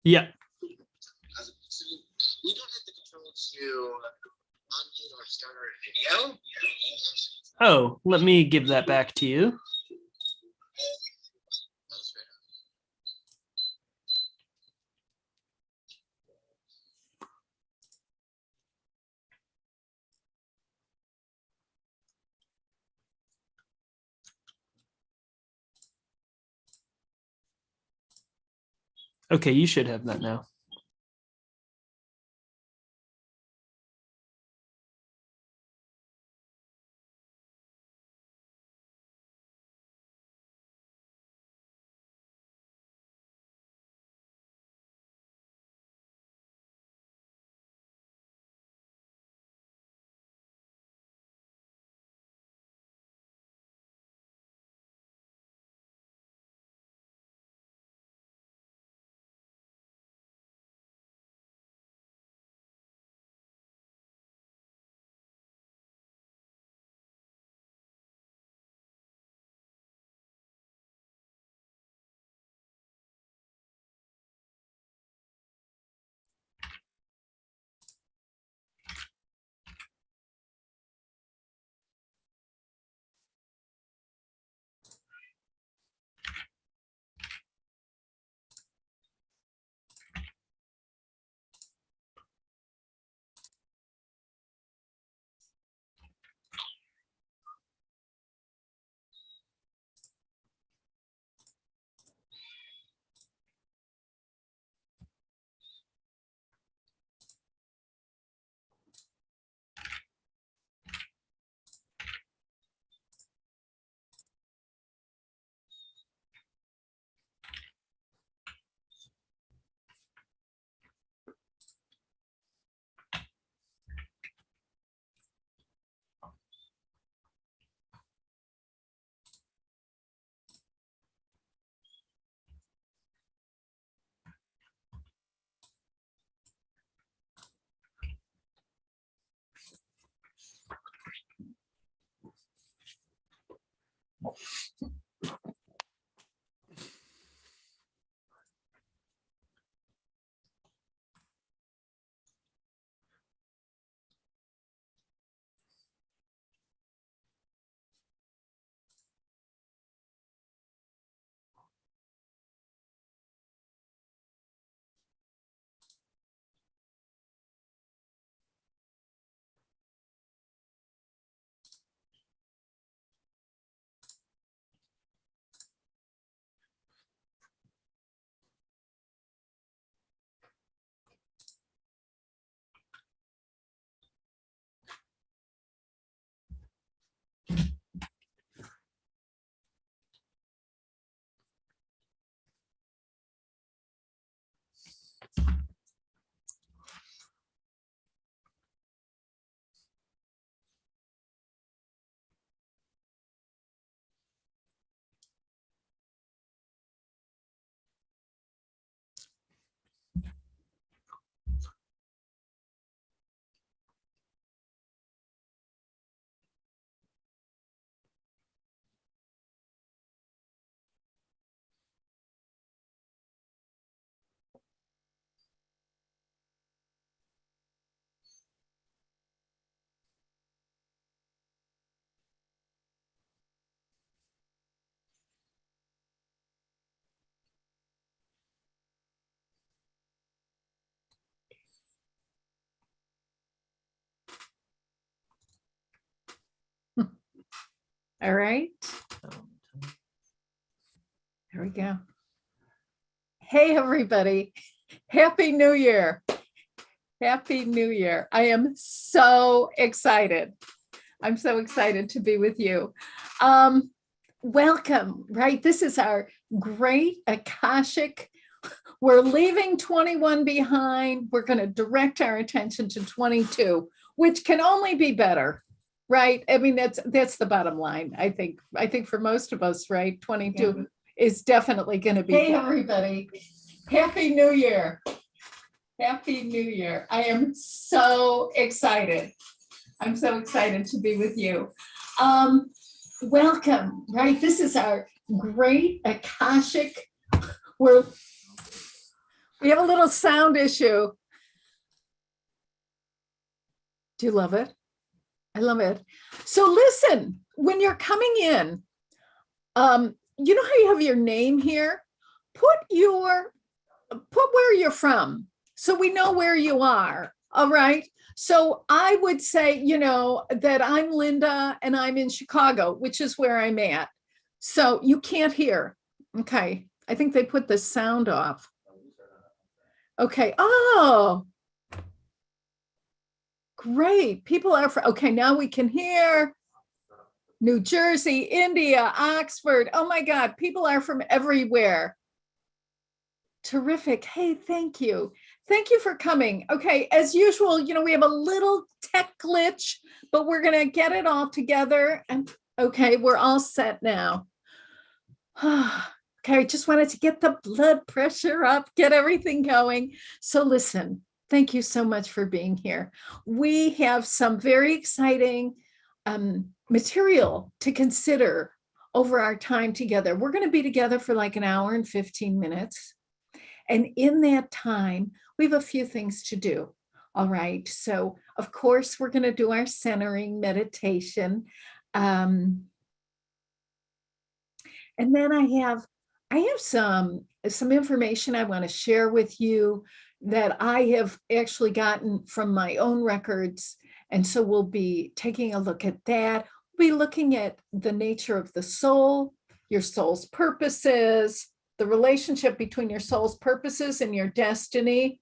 Yeah. So we don't have the control to unmute or start our video. Oh, let me give that back to you. Okay, you should have that now. All right. There we go. Hey, everybody. Happy New Year. Happy New Year. I am so excited. I'm so excited to be with you. Welcome, right? This is our great Akashic. We're leaving 21 behind. We're going to direct our attention to 22, which can only be better. Right. I mean, that's the bottom line. I think for most of us, right, 22 is definitely going to be. Hey, everybody. Happy New Year. Happy New Year. I am so excited. I'm so excited to be with you. Welcome, right? This is our great Akashic. We're We have a little sound issue. Do you love it? I love it. So listen, when you're coming in, you know how you have your name here? Put where you're from so we know where you are. All right. So I would say, that I'm Linda and I'm in Chicago, which is where I'm at. So you can't hear. Okay. I think they put the sound off. Okay. Oh, great. People are okay. Now we can hear. New Jersey, India, Oxford. Oh my God. People are from everywhere. Terrific. Hey, thank you. Thank you for coming. Okay, as usual, we have a little tech glitch, but we're going to get it all together. And okay, we're all set now. Okay, I just wanted to get the blood pressure up, get everything going. So listen, thank you so much for being here. We have some very exciting material to consider over our time together. We're going to be together for like an hour and 15 minutes. And in that time, we have a few things to do. All right. So, of course, we're going to do our centering meditation. And then I have some information I want to share with you that I have actually gotten from my own records. And so we'll be taking a look at that. We'll be looking at the nature of the soul, your soul's purposes, the relationship between your soul's purposes and your destiny.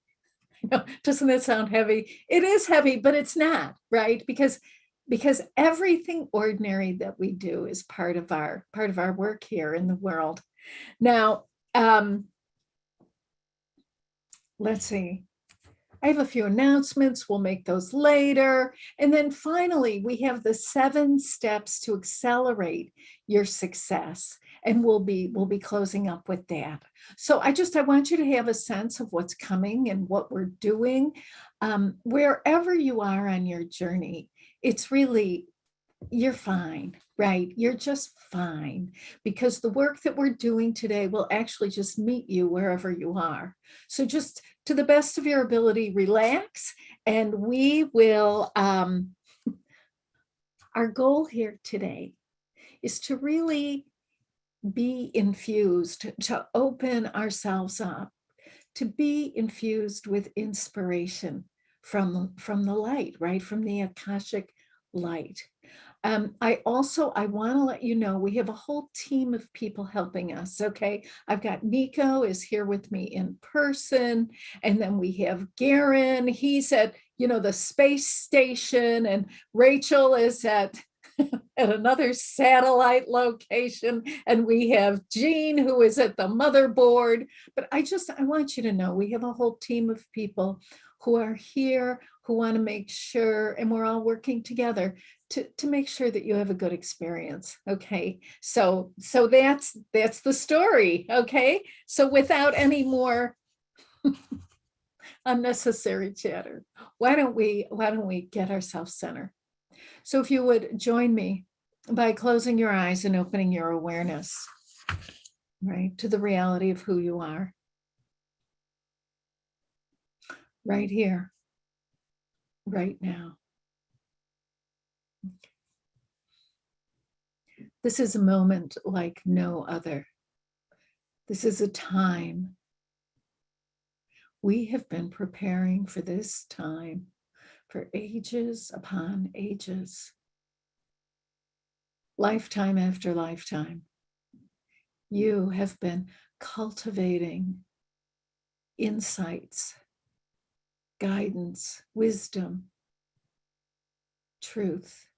Doesn't that sound heavy? It is heavy, but it's not, right? Because everything ordinary that we do is part of our work here in the world. Now, let's see. I have a few announcements. We'll make those later. And then finally, we have the 7 steps to accelerate your success. And we'll be closing up with that. So I want you to have a sense of what's coming and what we're doing. Wherever you are on your journey, it's really, you're fine, right? You're just fine, because the work that we're doing today will actually just meet you wherever you are. So just to the best of your ability, relax, and we will, our goal here today is to really be infused, to open ourselves up, to be infused with inspiration from the light, right? From the Akashic light. I want to let you know, we have a whole team of people helping us. Okay. I've got Nico is here with me in person. And then we have Garen. He's at, the space station, and Rachel is at another satellite location. And we have Jean, who is at the motherboard. But I want you to know, we have a whole team of people who are here, who want to make sure, and we're all working together to make sure that you have a good experience. Okay. So that's the story. Okay. So without any more unnecessary chatter, why don't we get ourselves centered? So if you would join me by closing your eyes and opening your awareness, right, to the reality of who you are. Right here, right now. This is a moment like no other. This is a time. We have been preparing for this time for ages upon ages, lifetime after lifetime. You have been cultivating insights, guidance, wisdom, truth,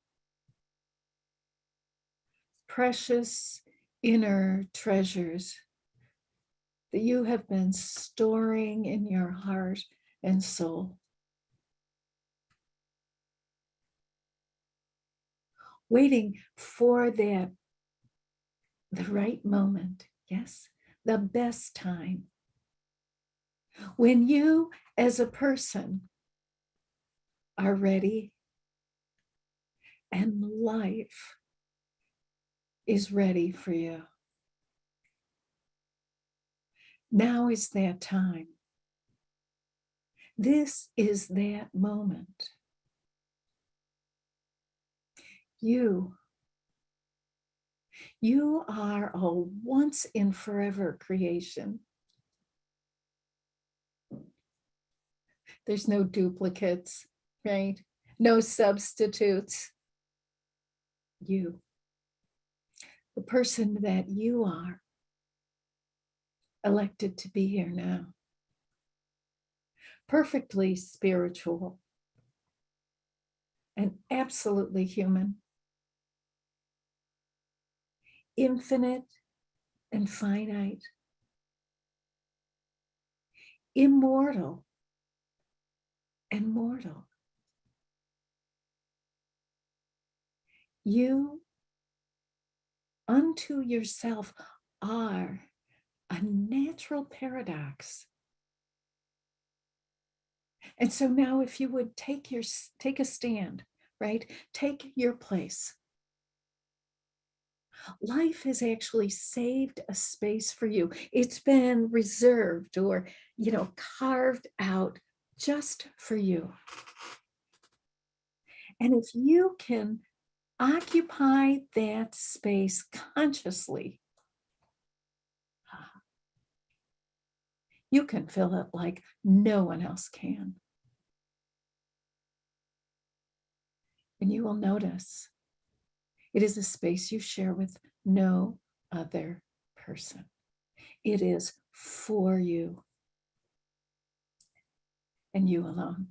precious inner treasures that you have been storing in your heart and soul. Waiting for the right moment, yes, the best time, when you as a person are ready and life is ready for you. Now is that time. This is that moment. You are a once and forever creation. There's no duplicates, right? No substitutes. You, the person that you are, elected to be here now. Perfectly spiritual and absolutely human. Infinite and finite. Immortal and mortal. You unto yourself are a natural paradox. And so now if you would take a stand, right? Take your place. Life has actually saved a space for you. It's been reserved or, carved out just for you. And if you can occupy that space consciously, you can fill it like no one else can. And you will notice it is a space you share with no other person. It is for you and you alone.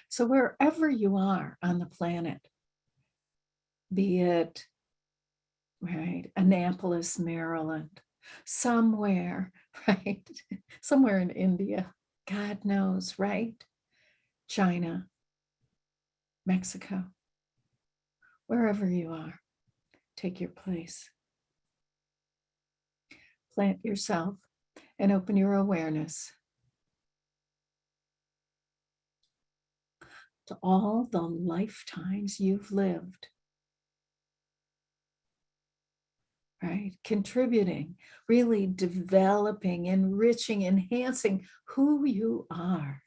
So wherever you are on the planet, be it, right, Annapolis, Maryland, somewhere, right, somewhere in India, God knows, right, China, Mexico, wherever you are, take your place. Plant yourself and open your awareness to all the lifetimes you've lived, right? Contributing, really developing, enriching, enhancing who you are.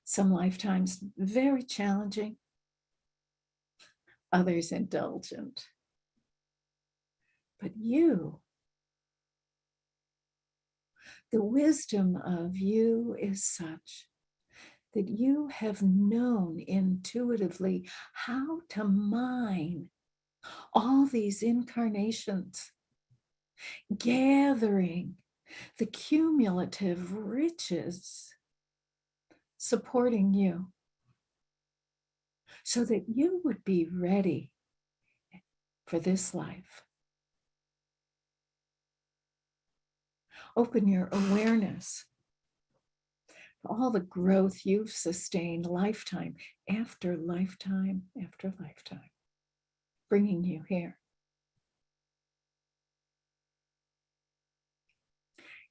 Some lifetimes very challenging, others indulgent. But you, the wisdom of you is such that you have known intuitively how to mine all these incarnations, gathering the cumulative riches supporting you so that you would be ready for this life. Open your awareness to all the growth you've sustained lifetime after lifetime after lifetime, bringing you here.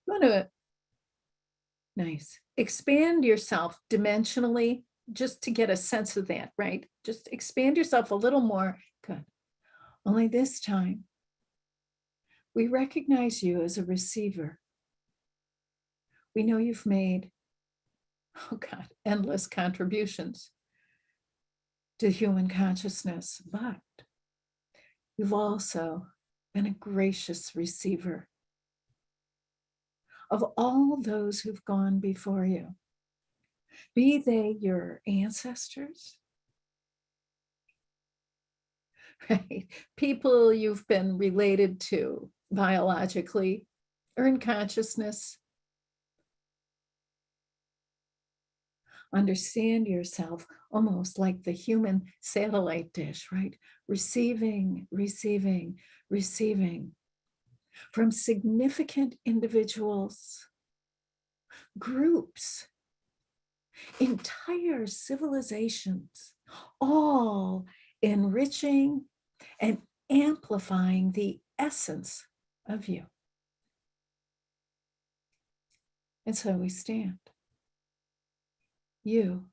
You want to, nice, expand yourself dimensionally just to get a sense of that, right? Just expand yourself a little more. Good. Only this time, we recognize you as a receiver. We know you've made, endless contributions to human consciousness, but you've also been a gracious receiver of all those who've gone before you, be they your ancestors, right? People you've been related to biologically or in consciousness. Understand yourself almost like the human satellite dish, right? Receiving, receiving, receiving from significant individuals, groups, entire civilizations, all enriching and amplifying the essence of you. And so we stand. You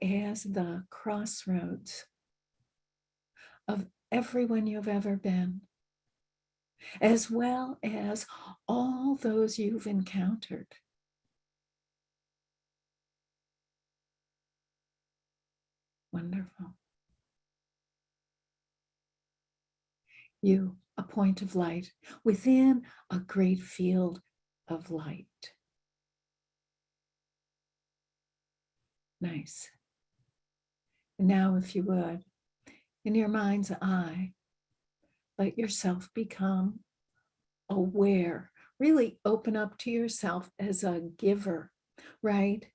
as the crossroads of everyone you've ever been, as well as all those you've encountered. Wonderful. You, a point of light within a great field of light. Nice. And now, if you would, in your mind's eye, let yourself become aware. Really open up to yourself as a giver, right?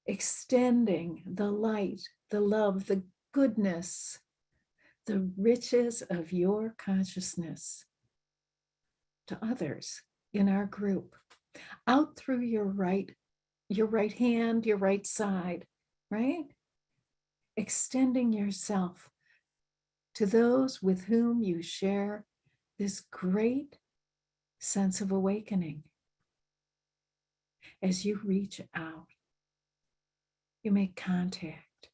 Extending the light, the love, the goodness, the riches of your consciousness to others in our group, out through your right hand, your right side, right? Extending yourself to those with whom you share this great sense of awakening. As you reach out, you make contact.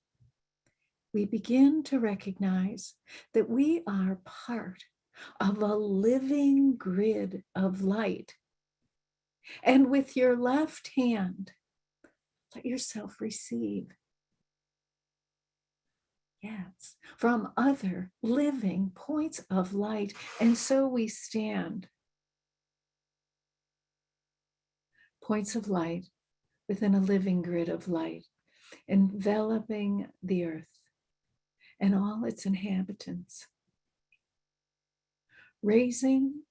We begin to recognize that we are part of a living grid of light. And with your left hand, let yourself receive. Yes, from other living points of light. And so we stand. Points of light within a living grid of light, enveloping the earth and all its inhabitants, raising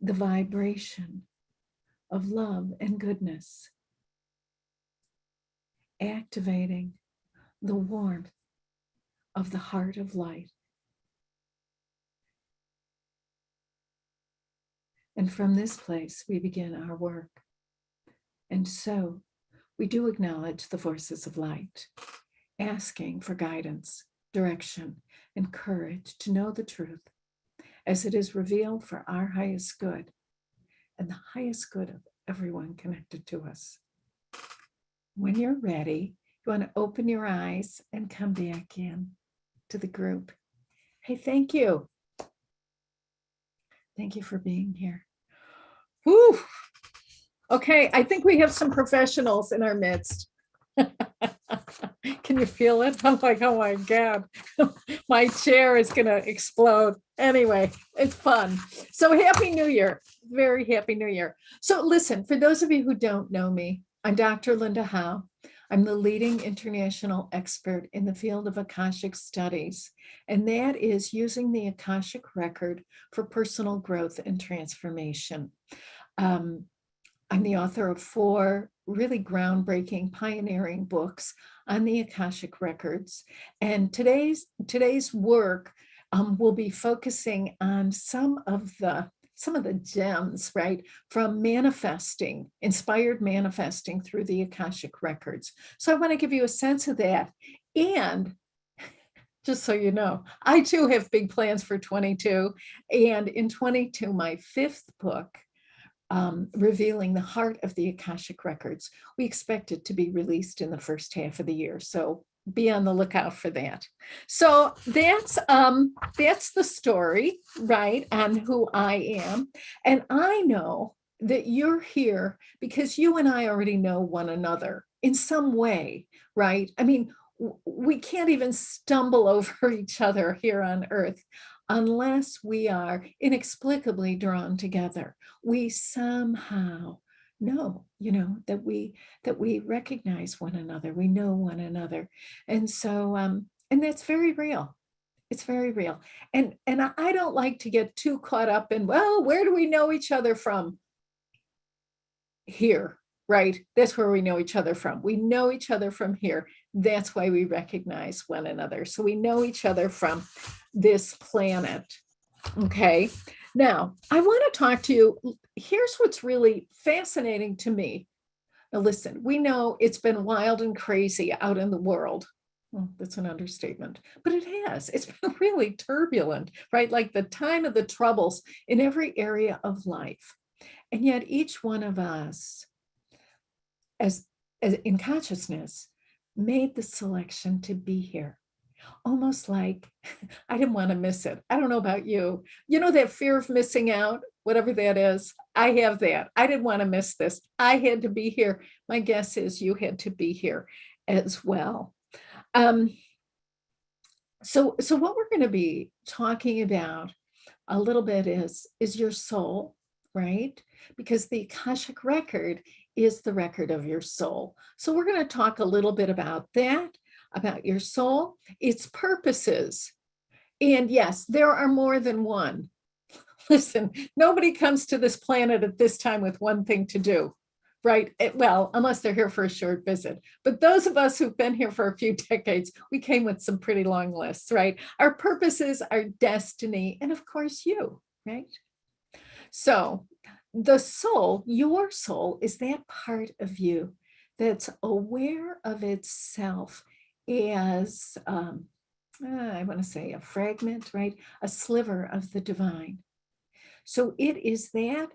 the vibration of love and goodness, activating the warmth of the heart of light. And from this place, we begin our work. And so we do acknowledge the forces of light, asking for guidance, direction, and courage to know the truth as it is revealed for our highest good and the highest good of everyone connected to us. When you're ready, you want to open your eyes and come back in to the group. Hey, thank you. Thank you for being here. Whew. Okay, I think we have some professionals in our midst. Can you feel it? I'm like, oh my God, my chair is going to explode. Anyway, it's fun. So happy New Year. Very happy New Year. So listen, for those of you who don't know me, I'm Dr. Linda Howe. I'm the leading international expert in the field of Akashic studies, and that is using the Akashic record for personal growth and transformation. I'm the author of 4 really groundbreaking, pioneering books on the Akashic records. And today's work will be focusing on some of the gems, right, from manifesting, inspired manifesting through the Akashic records. So I want to give you a sense of that. And just so you know, I too have big plans for 22. And in 22, my 5th book, revealing the heart of the Akashic records, we expect it to be released in the first half of the year. So be on the lookout for that. So that's the story, right, on who I am. And I know that you're here because you and I already know one another in some way, right? I mean, we can't even stumble over each other here on earth unless we are inexplicably drawn together. We somehow know, that we recognize one another, we know one another. And so, and that's very real. It's very real. And I don't like to get too caught up in, well, where do we know each other from? Here, right? That's where we know each other from. We know each other from here. That's why we recognize one another. So we know each other from this planet. Okay. Now, I want to talk to you. Here's what's really fascinating to me. Now, listen, we know it's been wild and crazy out in the world. Well, that's an understatement, but it has. It's been really turbulent, right? Like the time of the troubles in every area of life. And yet each one of us, as in consciousness, made the selection to be here. almost like I didn't want to miss it. I don't know about you. You know, that fear of missing out, whatever that is. I have that. I didn't want to miss this. I had to be here. My guess is you had to be here as well. Um, so what we're going to be talking about a little bit is your soul, right? Because the Akashic record is the record of your soul. So we're going to talk a little bit about that, about your soul, its purposes. And yes, there are more than one. Listen, nobody comes to this planet at this time with one thing to do, right? Well, unless they're here for a short visit. But those of us who've been here for a few decades, we came with some pretty long lists, right? Our purposes, our destiny, and of course you, right? So the soul, your soul, is that part of you that's aware of itself as, I want to say a fragment, right? A sliver of the divine. So it is that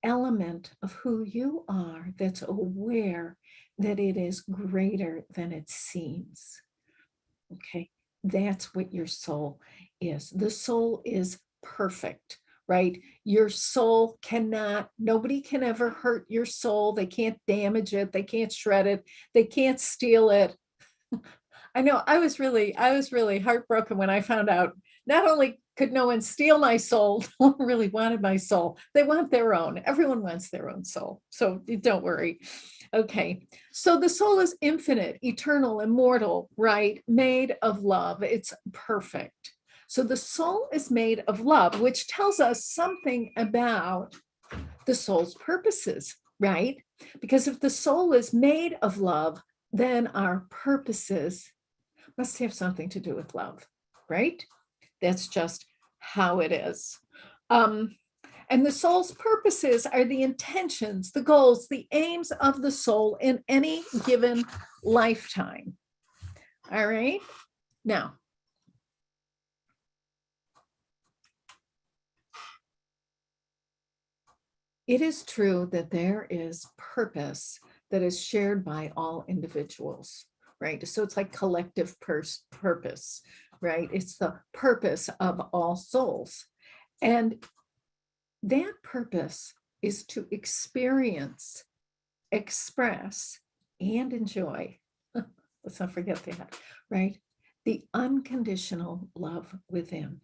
element of who you are that's aware that it is greater than it seems. Okay, that's what your soul is. The soul is perfect, right? Your soul cannot, nobody can ever hurt your soul. They can't damage it. They can't shred it. They can't steal it. I know I was really heartbroken when I found out not only could no one steal my soul, no one really wanted my soul. They want their own. Everyone wants their own soul. So don't worry. Okay. So the soul is infinite, eternal, immortal, right? Made of love. It's perfect. So the soul is made of love, which tells us something about the soul's purposes, right? Because if the soul is made of love, then our purposes must have something to do with love, right? That's just how it is. And the soul's purposes are the intentions, the goals, the aims of the soul in any given lifetime. All right. Now, it is true that there is purpose that is shared by all individuals, right? So it's like collective purpose, right? It's the purpose of all souls. And that purpose is to experience, express, and enjoy. Let's not forget that, right? The unconditional love within.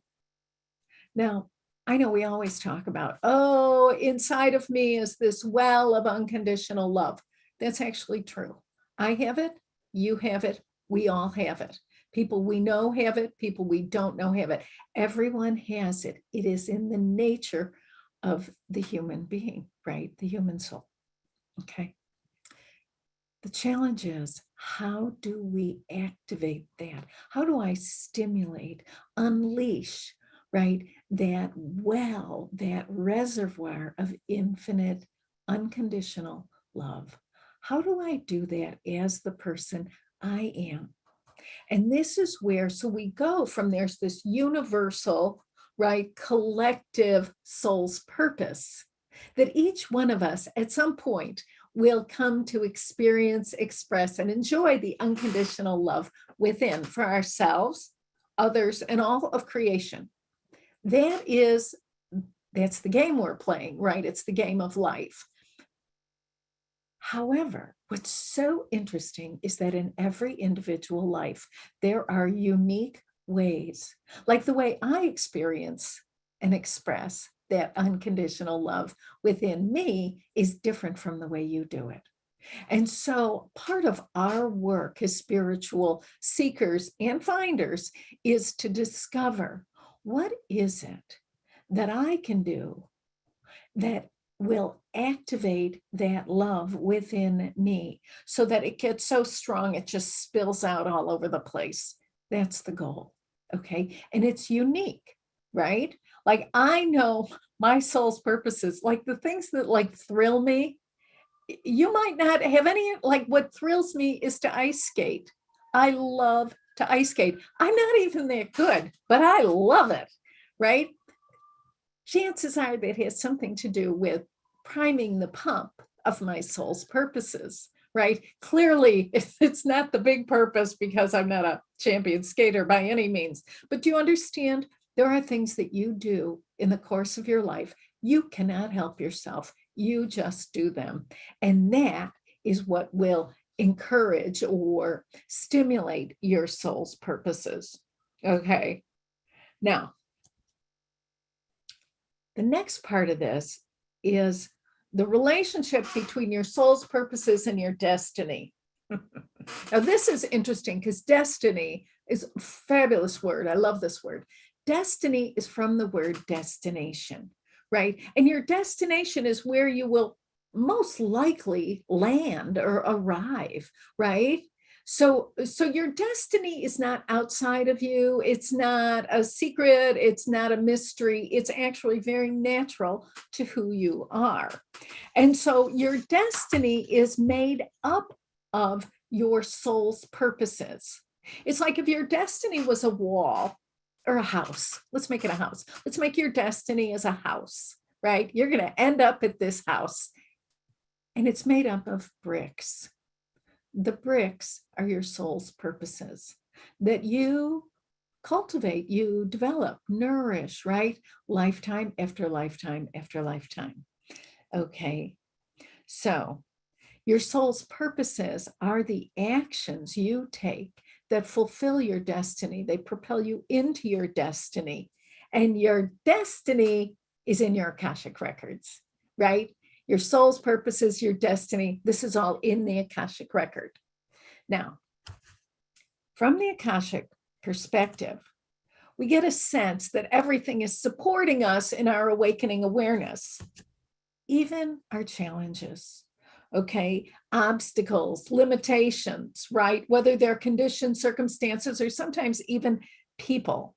Now, I know we always talk about, oh, inside of me is this well of unconditional love. That's actually true. I have it, you have it, we all have it. People we know have it, people we don't know have it. Everyone has it. It is in the nature of the human being, right? The human soul. Okay. The challenge is, how do we activate that? How do I stimulate, unleash, right? That well, that reservoir of infinite, unconditional love. How do I do that as the person I am? And this is where, so we go from there's this universal, right, collective soul's purpose that each one of us at some point will come to experience, express, and enjoy the unconditional love within for ourselves, others, and all of creation. That's the game we're playing, right? It's the game of life. However, what's so interesting is that in every individual life, there are unique ways, like the way I experience and express that unconditional love within me is different from the way you do it. And so part of our work as spiritual seekers and finders is to discover, what is it that I can do that will activate that love within me so that it gets so strong it just spills out all over the place. That's the goal. Okay. And it's unique, right? Like I know my soul's purposes, like the things that like thrill me. You might not have any, like what thrills me is to ice skate. I love to ice skate. I'm not even that good, but I love it, right? Chances are that has something to do with priming the pump of my soul's purposes, right? Clearly, it's not the big purpose because I'm not a champion skater by any means. But do you understand? There are things that you do in the course of your life. You cannot help yourself. You just do them. And that is what will encourage or stimulate your soul's purposes. Okay. Now, the next part of this is the relationship between your soul's purposes and your destiny. Now, this is interesting because destiny is a fabulous word. I love this word. Destiny is from the word destination, right? And your destination is where you will most likely land or arrive, right? So your destiny is not outside of you. It's not a secret. It's not a mystery. It's actually very natural to who you are. And so your destiny is made up of your soul's purposes. It's like if your destiny was a wall or a house. Let's make it a house. Let's make your destiny as a house, right? You're going to end up at this house, and it's made up of bricks. The bricks are your soul's purposes that you cultivate, you develop, nourish, right? Lifetime after lifetime after lifetime. Okay. So your soul's purposes are the actions you take that fulfill your destiny. They propel you into your destiny. And your destiny is in your Akashic records, right? Your soul's purposes, your destiny, this is all in the Akashic record. Now, from the Akashic perspective, we get a sense that everything is supporting us in our awakening awareness, even our challenges, okay? Obstacles, limitations, right? Whether they're conditions, circumstances, or sometimes even people.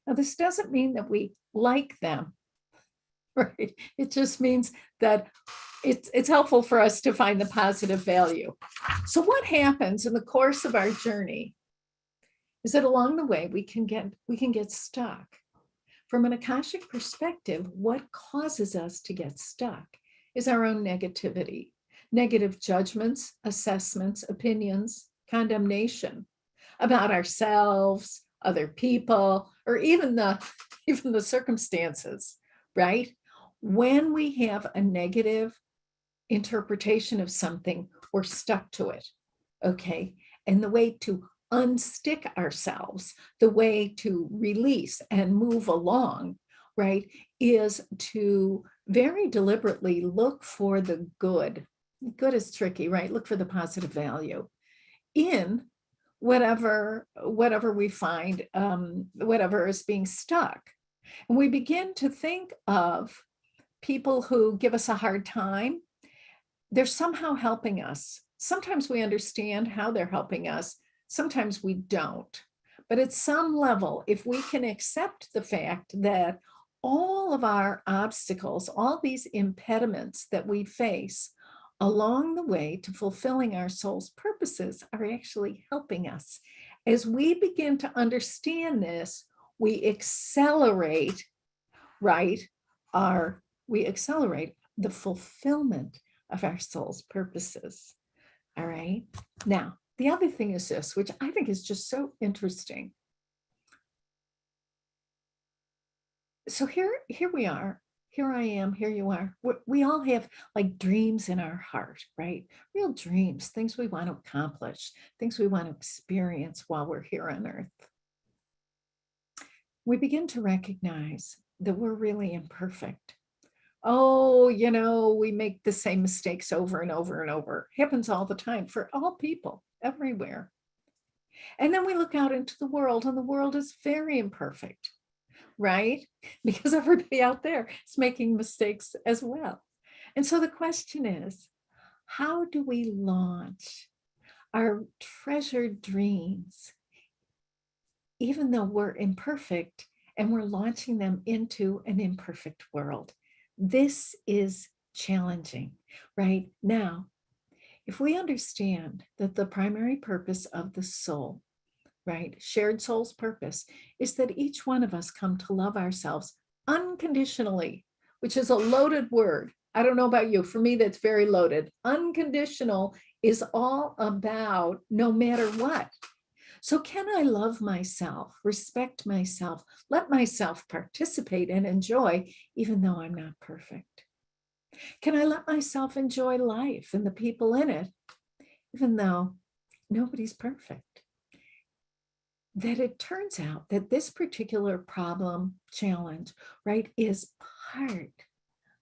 Now, this doesn't mean that we like them, right? It just means that it's helpful for us to find the positive value. So what happens in the course of our journey is that along the way, we can get stuck. From an Akashic perspective, what causes us to get stuck is our own negativity, negative judgments, assessments, opinions, condemnation about ourselves, other people, or even the circumstances, right? When we have a negative interpretation of something, we're stuck to it, okay? And the way to unstick ourselves, the way to release and move along, right, is to very deliberately look for the good. Good is tricky, right? Look for the positive value in whatever we find, whatever is being stuck. And we begin to think of people who give us a hard time. They're somehow helping us. Sometimes we understand how they're helping us. Sometimes we don't. But at some level, if we can accept the fact that all of our obstacles, all these impediments that we face along the way to fulfilling our soul's purposes are actually helping us. As we begin to understand this, we accelerate, right? We accelerate the fulfillment of our soul's purposes. All right. Now, the other thing is this, which I think is just so interesting. So here we are. Here I am, here you are. We all have like dreams in our heart, right? Real dreams, things we want to accomplish, things we want to experience while we're here on earth. We begin to recognize that we're really imperfect. Oh, we make the same mistakes over and over and over. It happens all the time for all people, everywhere. And then we look out into the world, and the world is very imperfect, right? Because everybody out there is making mistakes as well. And so the question is, how do we launch our treasured dreams, even though we're imperfect and we're launching them into an imperfect world? This is challenging, right? Now, if we understand that the primary purpose of the soul, right, shared soul's purpose, is that each one of us come to love ourselves unconditionally, which is a loaded word. I don't know about you. For me, that's very loaded. Unconditional is all about no matter what. So can I love myself, respect myself, let myself participate and enjoy, even though I'm not perfect? Can I let myself enjoy life and the people in it, even though nobody's perfect? That it turns out that this particular problem challenge, right, is part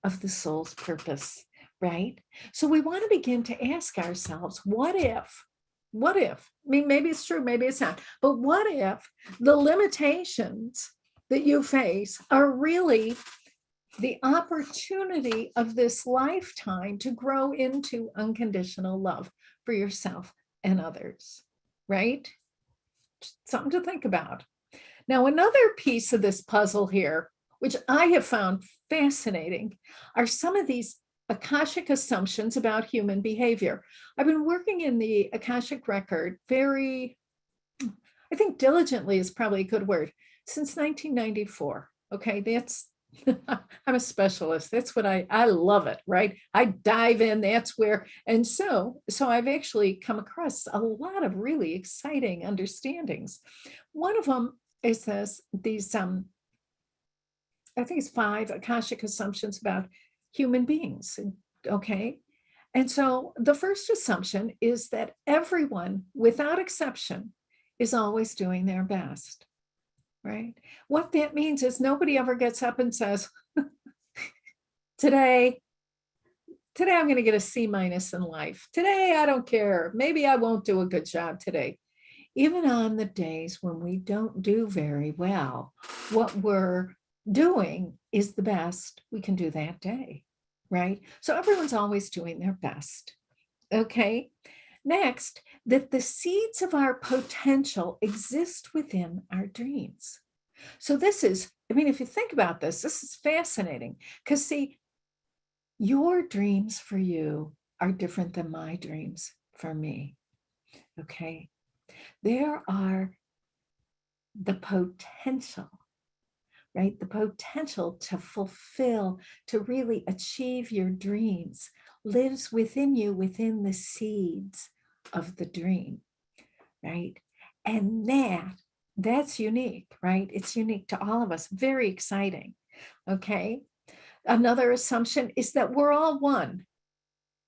of the soul's purpose, right? So we want to begin to ask ourselves, what if, I mean, maybe it's true, maybe it's not, but what if the limitations that you face are really the opportunity of this lifetime to grow into unconditional love for yourself and others, right? Something to think about. Now, another piece of this puzzle here, which I have found fascinating, are some of these Akashic assumptions about human behavior. I've been working in the Akashic record I think diligently is probably a good word, since 1994. Okay, that's, I'm a specialist. That's what I love it, right? I dive in, that's where, and so I've actually come across a lot of really exciting understandings. One of them is these, I think it's 5 Akashic assumptions about human beings, okay? And so the first assumption is that everyone, without exception, is always doing their best, right? What that means is nobody ever gets up and says, today I'm going to get a C- in life. Today, I don't care. Maybe I won't do a good job today. Even on the days when we don't do very well, what we're doing is the best we can do that day, right? So everyone's always doing their best, okay? Next, that the seeds of our potential exist within our dreams. So this is, I mean, if you think about this, this is fascinating because see, your dreams for you are different than my dreams for me, okay? There are the potential, right? The potential to fulfill, to really achieve your dreams lives within you, within the seeds of the dream, right? And that's unique, right? It's unique to all of us. Very exciting, okay? Another assumption is that we're all one,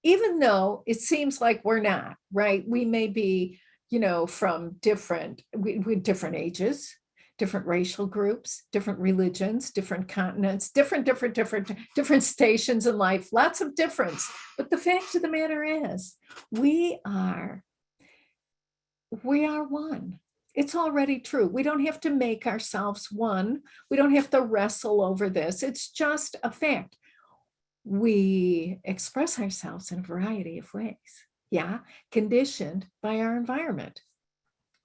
even though it seems like we're not, right? We may be, from different ages, different racial groups, different religions, different continents, different stations in life, lots of difference. But the fact of the matter is, we are one. It's already true. We don't have to make ourselves one. We don't have to wrestle over this. It's just a fact. We express ourselves in a variety of ways. Yeah, conditioned by our environment,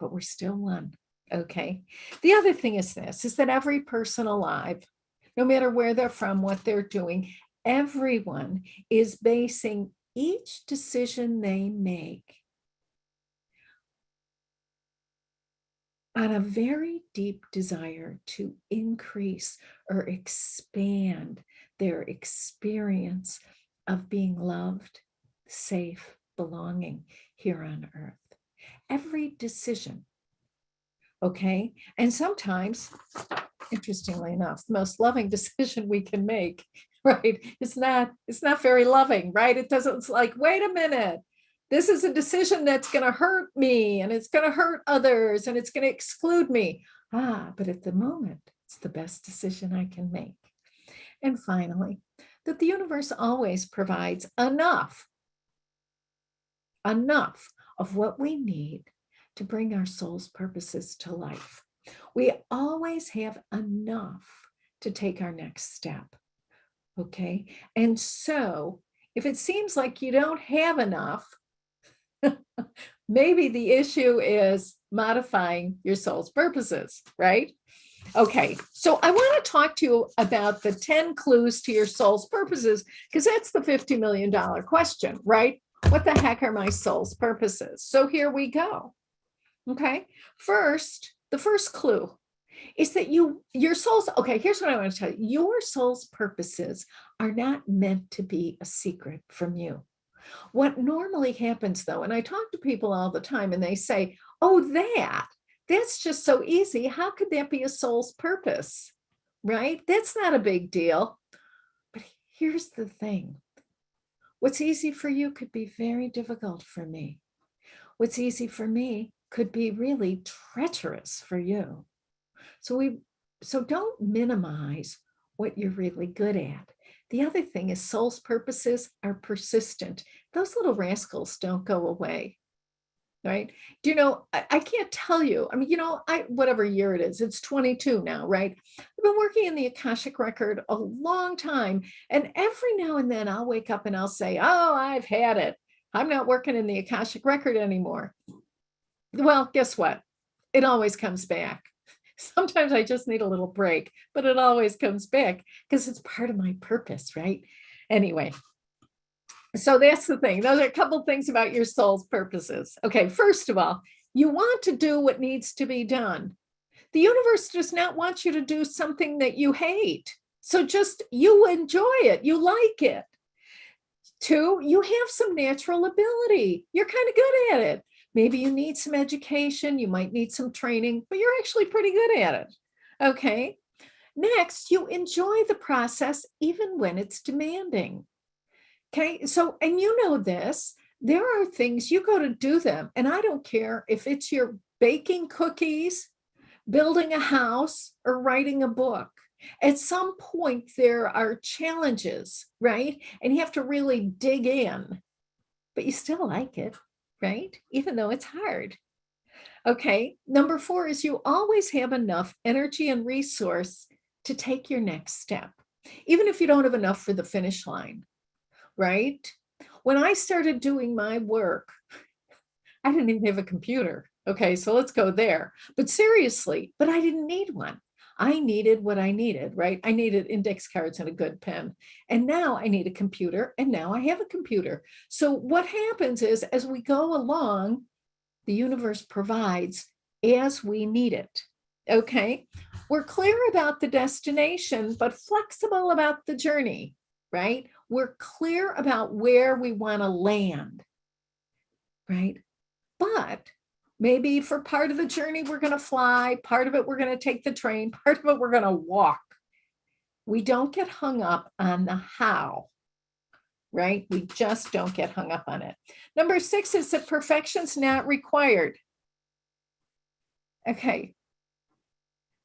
but we're still one. Okay. The other thing is that every person alive, no matter where they're from, what they're doing, everyone is basing each decision they make on a very deep desire to increase or expand their experience of being loved, safe, belonging here on earth. Every decision, okay? And sometimes, interestingly enough, the most loving decision we can make, right? It's not very loving, right? It's like, wait a minute. This is a decision that's going to hurt me and it's going to hurt others and it's going to exclude me. But at the moment, it's the best decision I can make. And finally, that the universe always provides enough of what we need to bring our soul's purposes to life. We always have enough to take our next step. Okay. And so if it seems like you don't have enough, maybe the issue is modifying your soul's purposes, right? Okay, so I want to talk to you about the 10 clues to your soul's purposes, because that's the $50 million question, right? What the heck are my soul's purposes? So here we go. Okay, the first clue is that your soul's, okay, here's what I want to tell you. Your soul's purposes are not meant to be a secret from you. What normally happens though, and I talk to people all the time and they say, oh, that's just so easy. How could that be a soul's purpose? Right? That's not a big deal. But here's the thing. What's easy for you could be very difficult for me. What's easy for me could be really treacherous for you. So don't minimize what you're really good at. The other thing is soul's purposes are persistent. Those little rascals don't go away, right? Do you know, I can't tell you, I mean, whatever year it is, it's 22 now, right? I've been working in the Akashic record a long time. And every now and then I'll wake up and I'll say, oh, I've had it. I'm not working in the Akashic record anymore. Well, guess what? It always comes back. Sometimes I just need a little break, but it always comes back because it's part of my purpose, right? Anyway, so that's the thing. Those are a couple things about your soul's purposes. Okay, first of all, you want to do what needs to be done. The universe does not want you to do something that you hate. So just you enjoy it, you like it. Two, you have some natural ability. You're kind of good at it. Maybe you need some education, you might need some training, but you're actually pretty good at it. Okay. Next, you enjoy the process even when it's demanding. Okay. So, and you know this, there are things you go to do them, and I don't care if it's your baking cookies, building a house, or writing a book. At some point, there are challenges, right? And you have to really dig in, but you still like it, right? Even though it's hard. Okay. Number 4 is you always have enough energy and resource to take your next step, even if you don't have enough for the finish line, right? When I started doing my work, I didn't even have a computer. Okay. So let's go there. But seriously, but I didn't need one. I needed what I needed, right? I needed index cards and a good pen. And now I need a computer, and now I have a computer. So what happens is as we go along, the universe provides as we need it. Okay. We're clear about the destination, but flexible about the journey, right? We're clear about where we want to land, right? But maybe for part of the journey, we're going to fly, part of it, we're going to take the train, part of it, we're going to walk. We don't get hung up on the how, right? We just don't get hung up on it. Number 6 is that perfection's not required. Okay.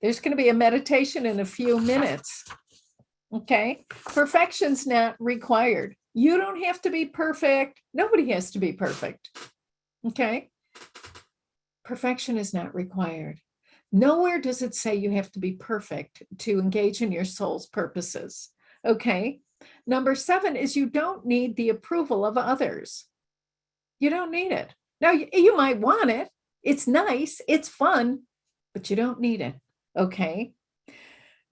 There's going to be a meditation in a few minutes. Okay. Perfection's not required. You don't have to be perfect. Nobody has to be perfect. Okay. Perfection is not required. Nowhere does it say you have to be perfect to engage in your soul's purposes. Okay. Number 7 is you don't need the approval of others. You don't need it. Now, you might want it. It's nice. It's fun, but you don't need it. Okay.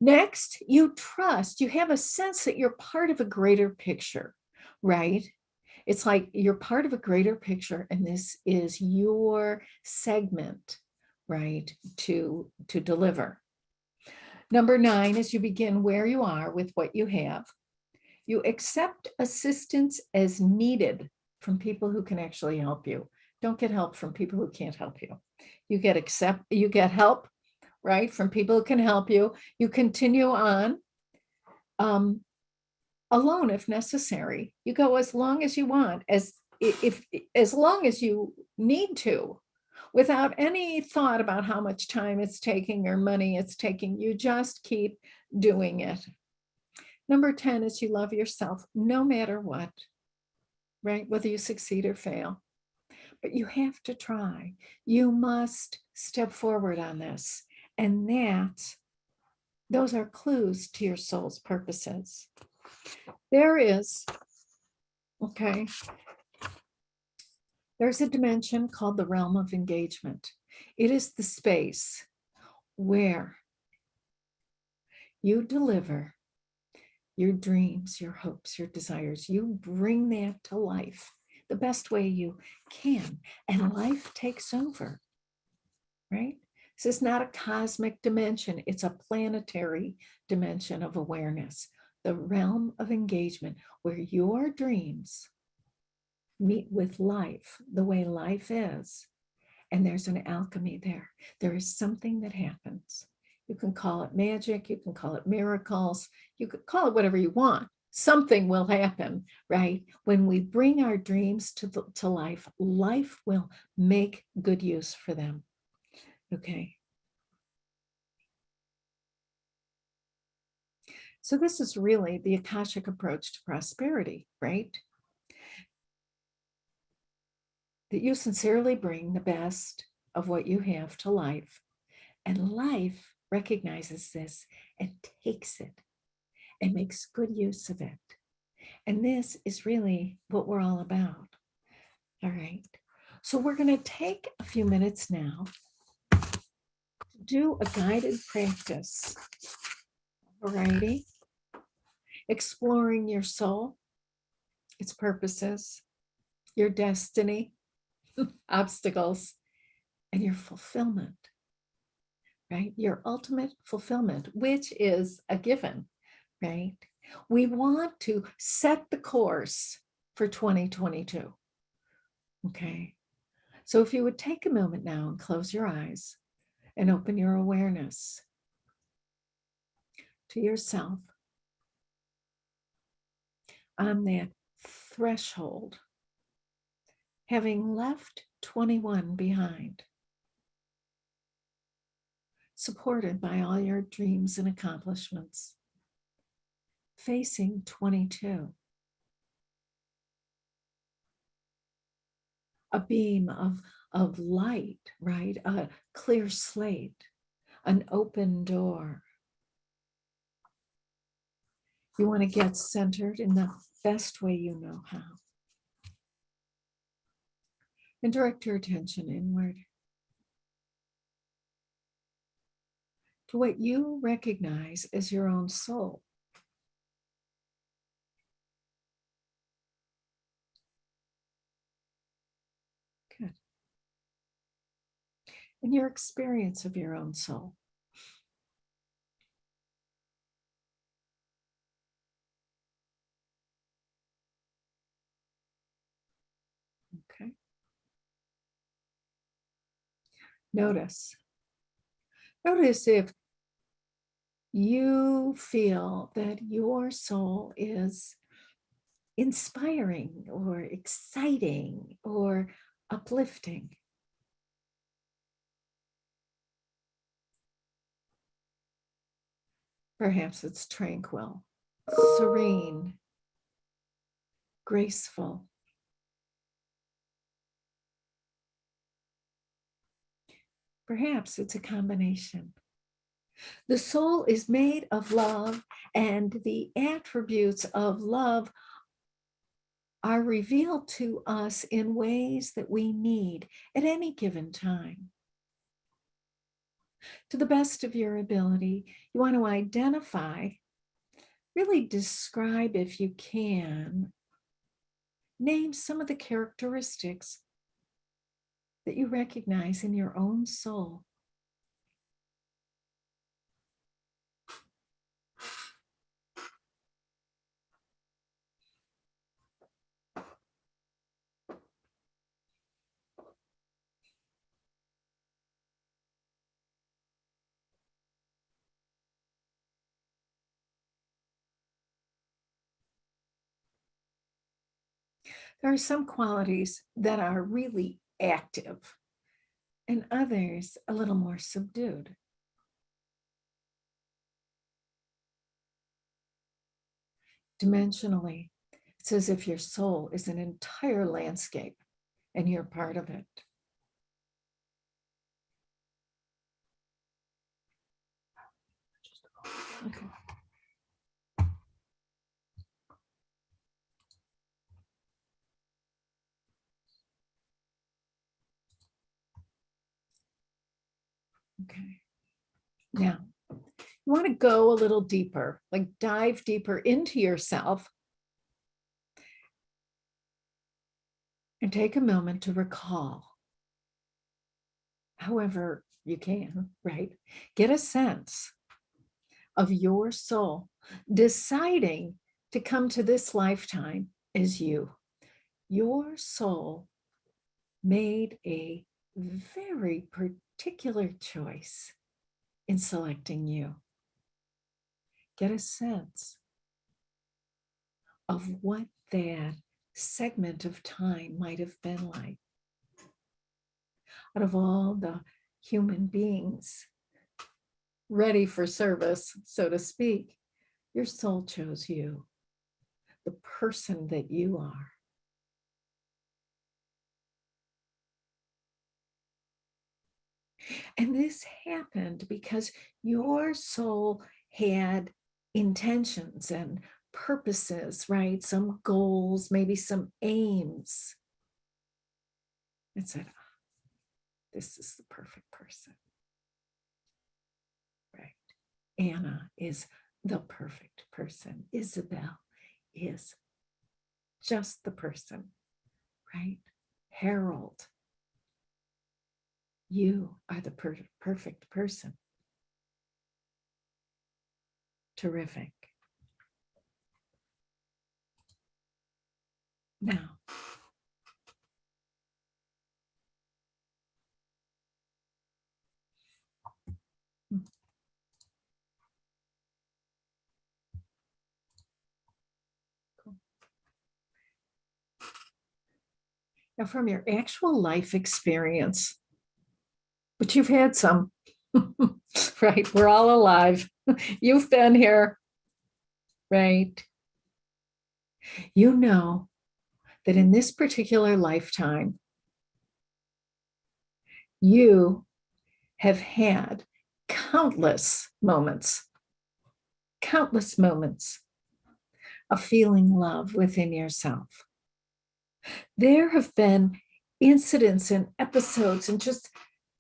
Next, you trust. You have a sense that you're part of a greater picture, right? It's like you're part of a greater picture, and this is your segment, right, to deliver. Number 9 is you begin where you are with what you have. You accept assistance as needed from people who can actually help you. Don't get help from people who can't help you. You get help, right, from people who can help you. You continue on alone if necessary. You go as long as you want, as long as you need to, without any thought about how much time it's taking or money it's taking. You just keep doing it. Number 10 is you love yourself no matter what, right? Whether you succeed or fail. But you have to try. You must step forward on this. And those are clues to your soul's purposes. There's a dimension called the realm of engagement. It is the space where you deliver your dreams, your hopes, your desires. You bring that to life the best way you can, and life takes over, right? This is not a cosmic dimension. It's a planetary dimension of awareness, the realm of engagement where your dreams meet with life the way life is, and there's an alchemy there. There is something that happens. You can call it magic, you can call it miracles, you could call it whatever you want. Something will happen, right? When we bring our dreams to life, life will make good use for them. Okay. So this is really the Akashic approach to prosperity, right? That you sincerely bring the best of what you have to life, and life recognizes this and takes it and makes good use of it. And this is really what we're all about. All right. So we're going to take a few minutes now to do a guided practice. Alrighty. Exploring your soul, its purposes, your destiny, obstacles, and your fulfillment, right? Your ultimate fulfillment, which is a given, right? We want to set the course for 2022. Okay. So if you would take a moment now and close your eyes and open your awareness to yourself on that threshold, having left 21 behind, supported by all your dreams and accomplishments, facing 22, a beam of light, right? A clear slate, an open door. You want to get centered in the best way you know how. And direct your attention inward to what you recognize as your own soul. Good. And your experience of your own soul. Okay. Notice if you feel that your soul is inspiring or exciting or uplifting. Perhaps it's tranquil, serene, graceful. Perhaps it's a combination. The soul is made of love, and the attributes of love are revealed to us in ways that we need at any given time. To the best of your ability, you want to identify, really describe if you can, name some of the characteristics that you recognize in your own soul. There are some qualities that are really active and others a little more subdued. Dimensionally, it's as if your soul is an entire landscape and you're part of it. Okay. Okay. Now, you want to go a little deeper, like dive deeper into yourself and take a moment to recall, however you can, right? Get a sense of your soul deciding to come to this lifetime as you. your soul made a very particular choice in selecting you. Get a sense of what that segment of time might have been like. Out of all the human beings ready for service, so to speak, your soul chose you, the person that you are. And this happened because your soul had intentions and purposes, right? Some goals, maybe some aims. It said, this is the perfect person, right? Anna is the perfect person. Isabel is just the person, right? Harold, you are the perfect person. Terrific. Now, cool. Now, from your actual life experience, but you've had some, right? We're all alive. You've been here, right? You know that in this particular lifetime, you have had countless moments of feeling love within yourself. There have been incidents and episodes and just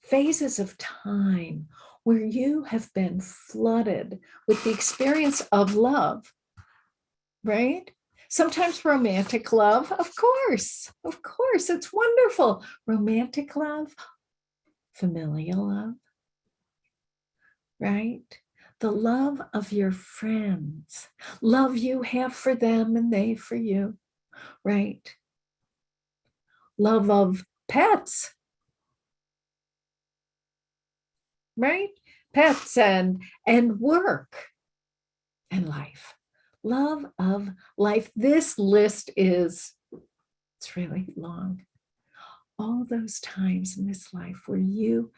phases of time where you have been flooded with the experience of love, right? Sometimes romantic love, of course, it's wonderful. Romantic love, familial love, right? The love of your friends, love you have for them and they for you, right? Love of pets, right? Pets and work and life. Love of life. This list it's really long. All those times in this life where you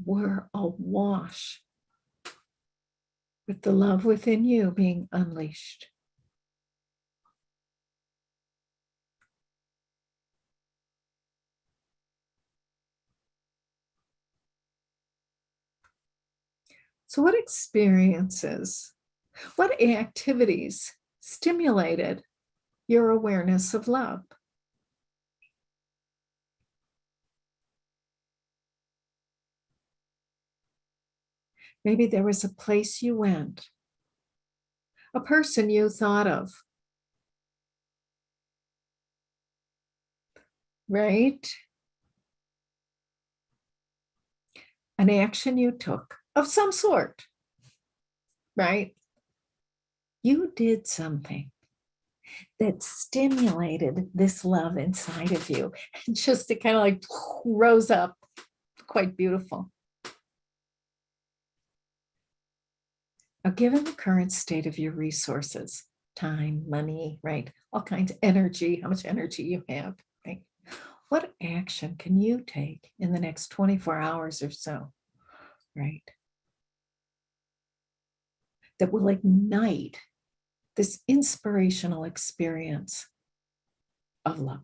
were awash with the love within you being unleashed. So what experiences, what activities stimulated your awareness of love? Maybe there was a place you went, a person you thought of, right? An action you took of some sort, right? You did something that stimulated this love inside of you. And just it kind of like rose up, quite beautiful. Now, given the current state of your resources, time, money, right? All kinds of energy, how much energy you have, right? What action can you take in the next 24 hours or so, right? That will ignite this inspirational experience of love.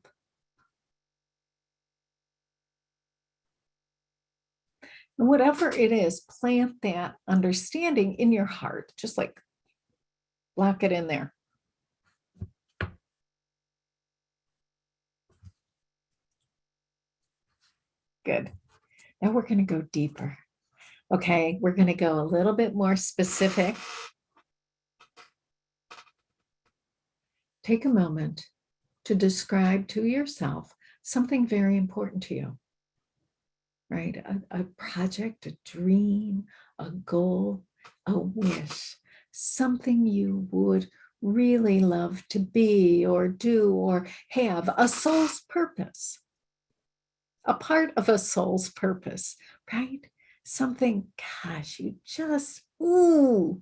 And whatever it is, plant that understanding in your heart, just like lock it in there. Good. Now we're going to go deeper. Okay, we're going to go a little bit more specific. Take a moment to describe to yourself something very important to you, right? A project, a dream, a goal, a wish, something you would really love to be or do or have a soul's purpose, a part of a soul's purpose, right? Something, gosh, you just, ooh,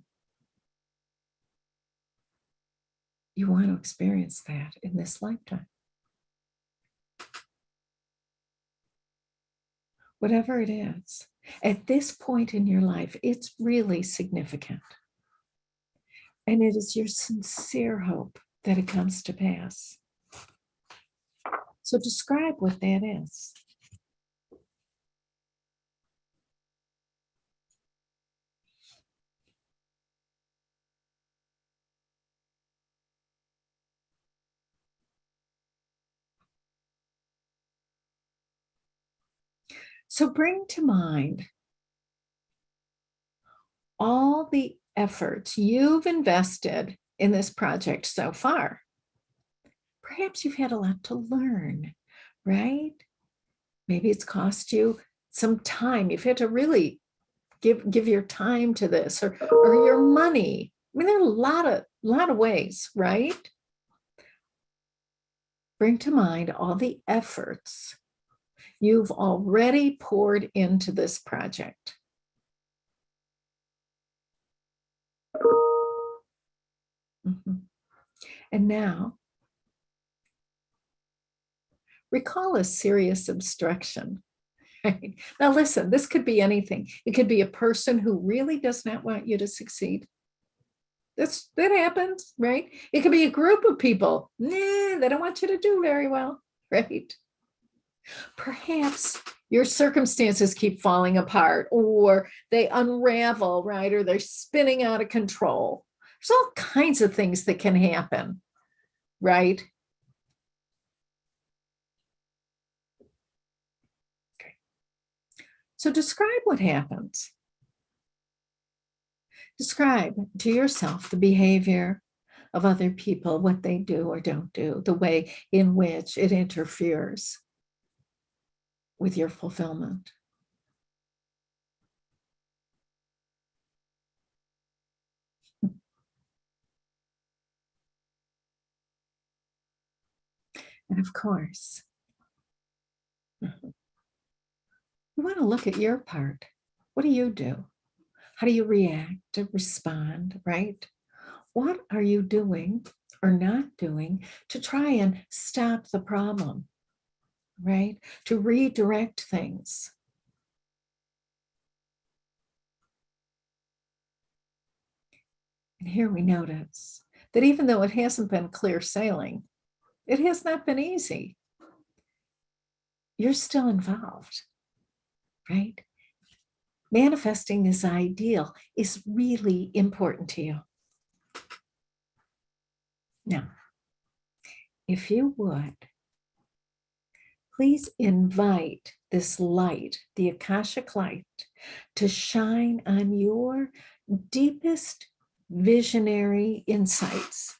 you want to experience that in this lifetime. Whatever it is, at this point in your life, it's really significant. And it is your sincere hope that it comes to pass. So describe what that is. So bring to mind all the efforts you've invested in this project so far. Perhaps you've had a lot to learn, right? Maybe it's cost you some time. You've had to really give your time to this, or your money. I mean, there are a lot of ways, right? Bring to mind all the efforts you've already poured into this project. And now, recall a serious obstruction. Right? Now, listen, this could be anything. It could be a person who really does not want you to succeed. That happens, right? It could be a group of people. Nah, they don't want you to do very well, right? Perhaps your circumstances keep falling apart, or they unravel, right? Or they're spinning out of control. There's all kinds of things that can happen, right? Okay. So describe what happens. Describe to yourself the behavior of other people, what they do or don't do, the way in which it interferes with your fulfillment. And of course, you want to look at your part. What do you do? How do you react, respond, right? What are you doing or not doing to try and stop the problem, right? To redirect things. And here we notice that even though it hasn't been clear sailing, it has not been easy. You're still involved, right? Manifesting this ideal is really important to you. Now, if you would, please invite this light, the Akashic light, to shine on your deepest visionary insights,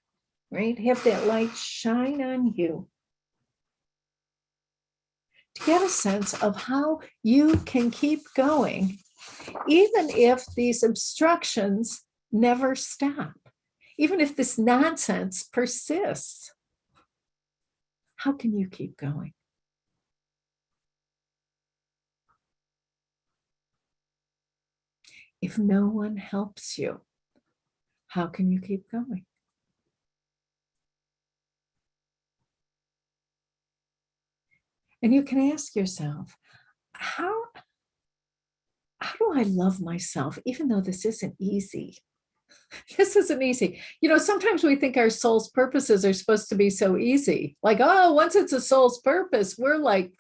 right? Have that light shine on you to get a sense of how you can keep going, even if these obstructions never stop, even if this nonsense persists. How can you keep going? If no one helps you, how can you keep going? And you can ask yourself, how do I love myself, even though this isn't easy? This isn't easy. You know, sometimes we think our soul's purposes are supposed to be so easy. Like, oh, once it's a soul's purpose, we're like,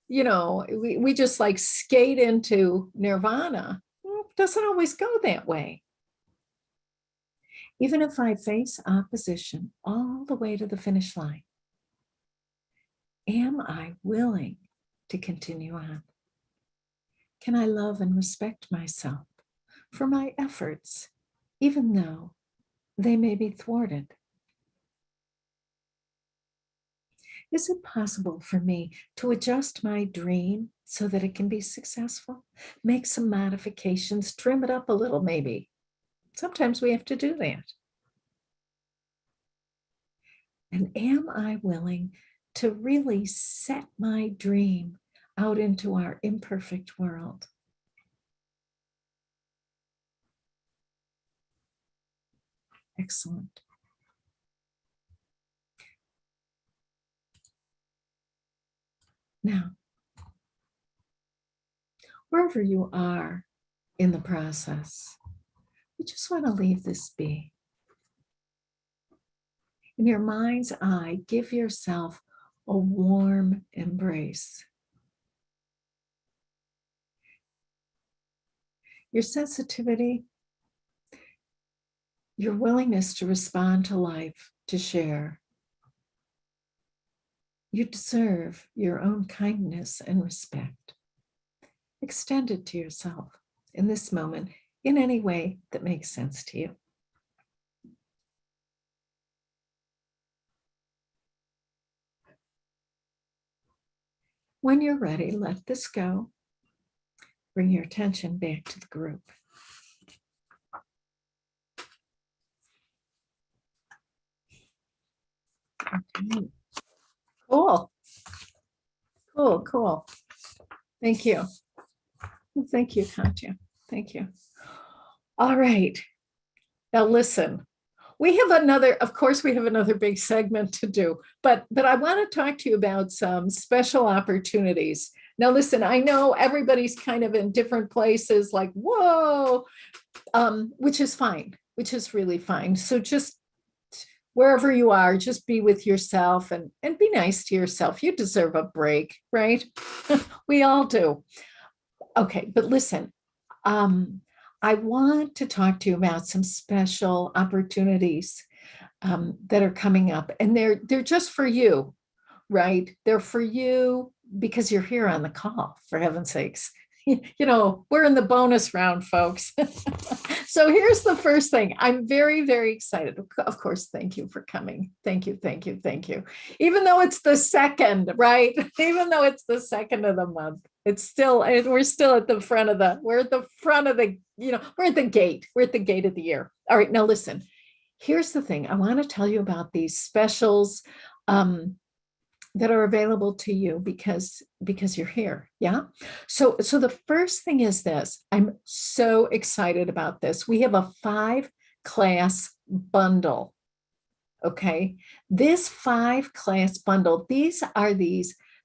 you know, we just like skate into nirvana. Well, it doesn't always go that way. Even if I face opposition all the way to the finish line, am I willing to continue on? Can I love and respect myself for my efforts, even though they may be thwarted? Is it possible for me to adjust my dream so that it can be successful? Make some modifications, trim it up a little maybe. Sometimes we have to do that. And am I willing to really set my dream out into our imperfect world? Excellent. Now, wherever you are in the process, you just want to leave this be. In your mind's eye, give yourself a warm embrace. Your sensitivity, your willingness to respond to life, to share. You deserve your own kindness and respect. Extend it to yourself in this moment in any way that makes sense to you. When you're ready, let this go. Bring your attention back to the group. Okay. Cool. Cool. Thank you. Thank you, Katya. Thank you. All right. Now listen, we have another, of course, we have another big segment to do, but I want to talk to you about some special opportunities. Now listen, I know everybody's kind of in different places, like, whoa, which is fine, which is really fine. So just wherever you are, just be with yourself and be nice to yourself. You deserve a break, right? We all do. Okay, but listen, I want to talk to you about some special opportunities that are coming up, and they're just for you, right? They're for you because you're here on the call, for heaven's sakes. You know, we're in the bonus round, folks. So here's the first thing. I'm very, very excited. Of course, thank you for coming. Thank you. Even though it's the second, right? Even though it's the second of the month, it's still, we're still at the front of the, we're at the gate. We're at the gate of the year. All right, now listen, here's the thing. I want to tell you about these specials that are available to you because you're here. Yeah. So the first thing is this. I'm so excited about this. We have a 5-class bundle. Okay. This 5-class bundle,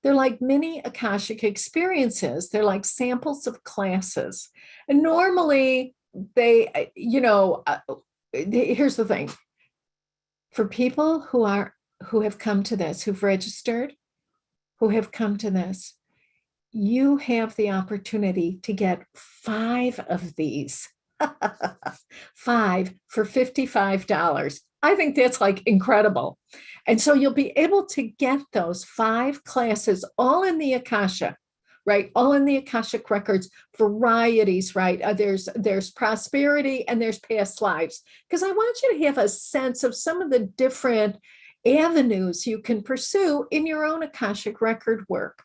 they're like mini Akashic experiences. They're like samples of classes. And normally they, here's the thing. For people who have come to this, who've registered, who have come to this, you have the opportunity to get 5 of these. 5 for $55. I think that's like incredible. And so you'll be able to get those 5 classes all in the Akasha, right? All in the Akashic records, varieties, right? There's prosperity and there's past lives. Because I want you to have a sense of some of the different avenues you can pursue in your own Akashic record work.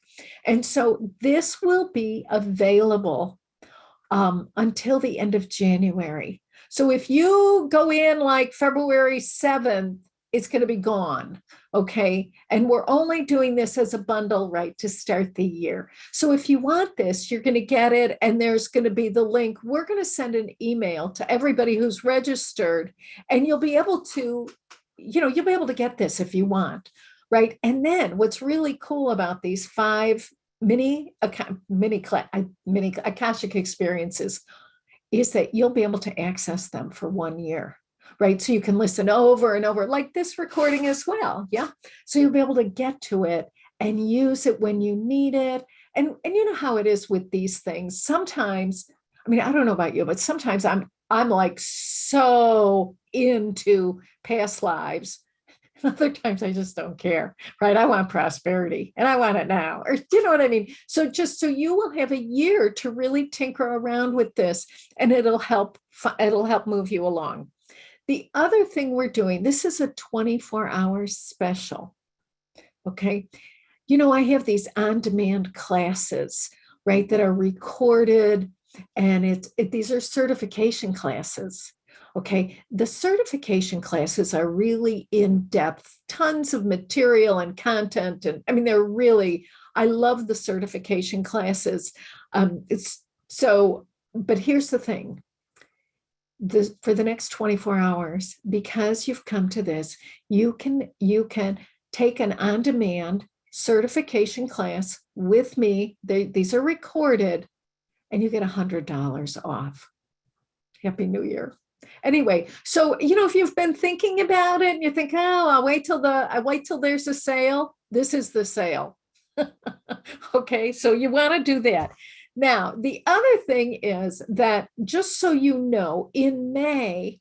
And so this will be available until the end of January. So if you go in like February 7th, it's going to be gone. Okay. And we're only doing this as a bundle, right, to start the year. So if you want this, you're going to get it. And there's going to be the link. We're going to send an email to everybody who's registered, and you'll be able to get this if you want, right? And then what's really cool about these 5 mini Akashic experiences is that you'll be able to access them for 1 year, right? So you can listen over and over, like this recording as well. Yeah. So you'll be able to get to it and use it when you need it. And you know how it is with these things. Sometimes, I mean, I don't know about you, but sometimes I'm like so into past lives. Other times I just don't care, right? I want prosperity and I want it now, or you know what I mean? So just so you will have a year to really tinker around with this, and it'll help move you along. The other thing we're doing, this is a 24-hour special. Okay. I have these on-demand classes, right, that are recorded, and these are certification classes. Okay, the certification classes are really in depth, tons of material and content. And I mean, they're really, I love the certification classes. It's so, but here's the thing. For the next 24 hours, because you've come to this, you can take an on-demand certification class with me. These are recorded, and you get $100 off. Happy New Year. Anyway, so if you've been thinking about it and you think, oh, I wait till there's a sale. This is the sale. Okay, so you want to do that. Now, the other thing is that, just so you know, in May,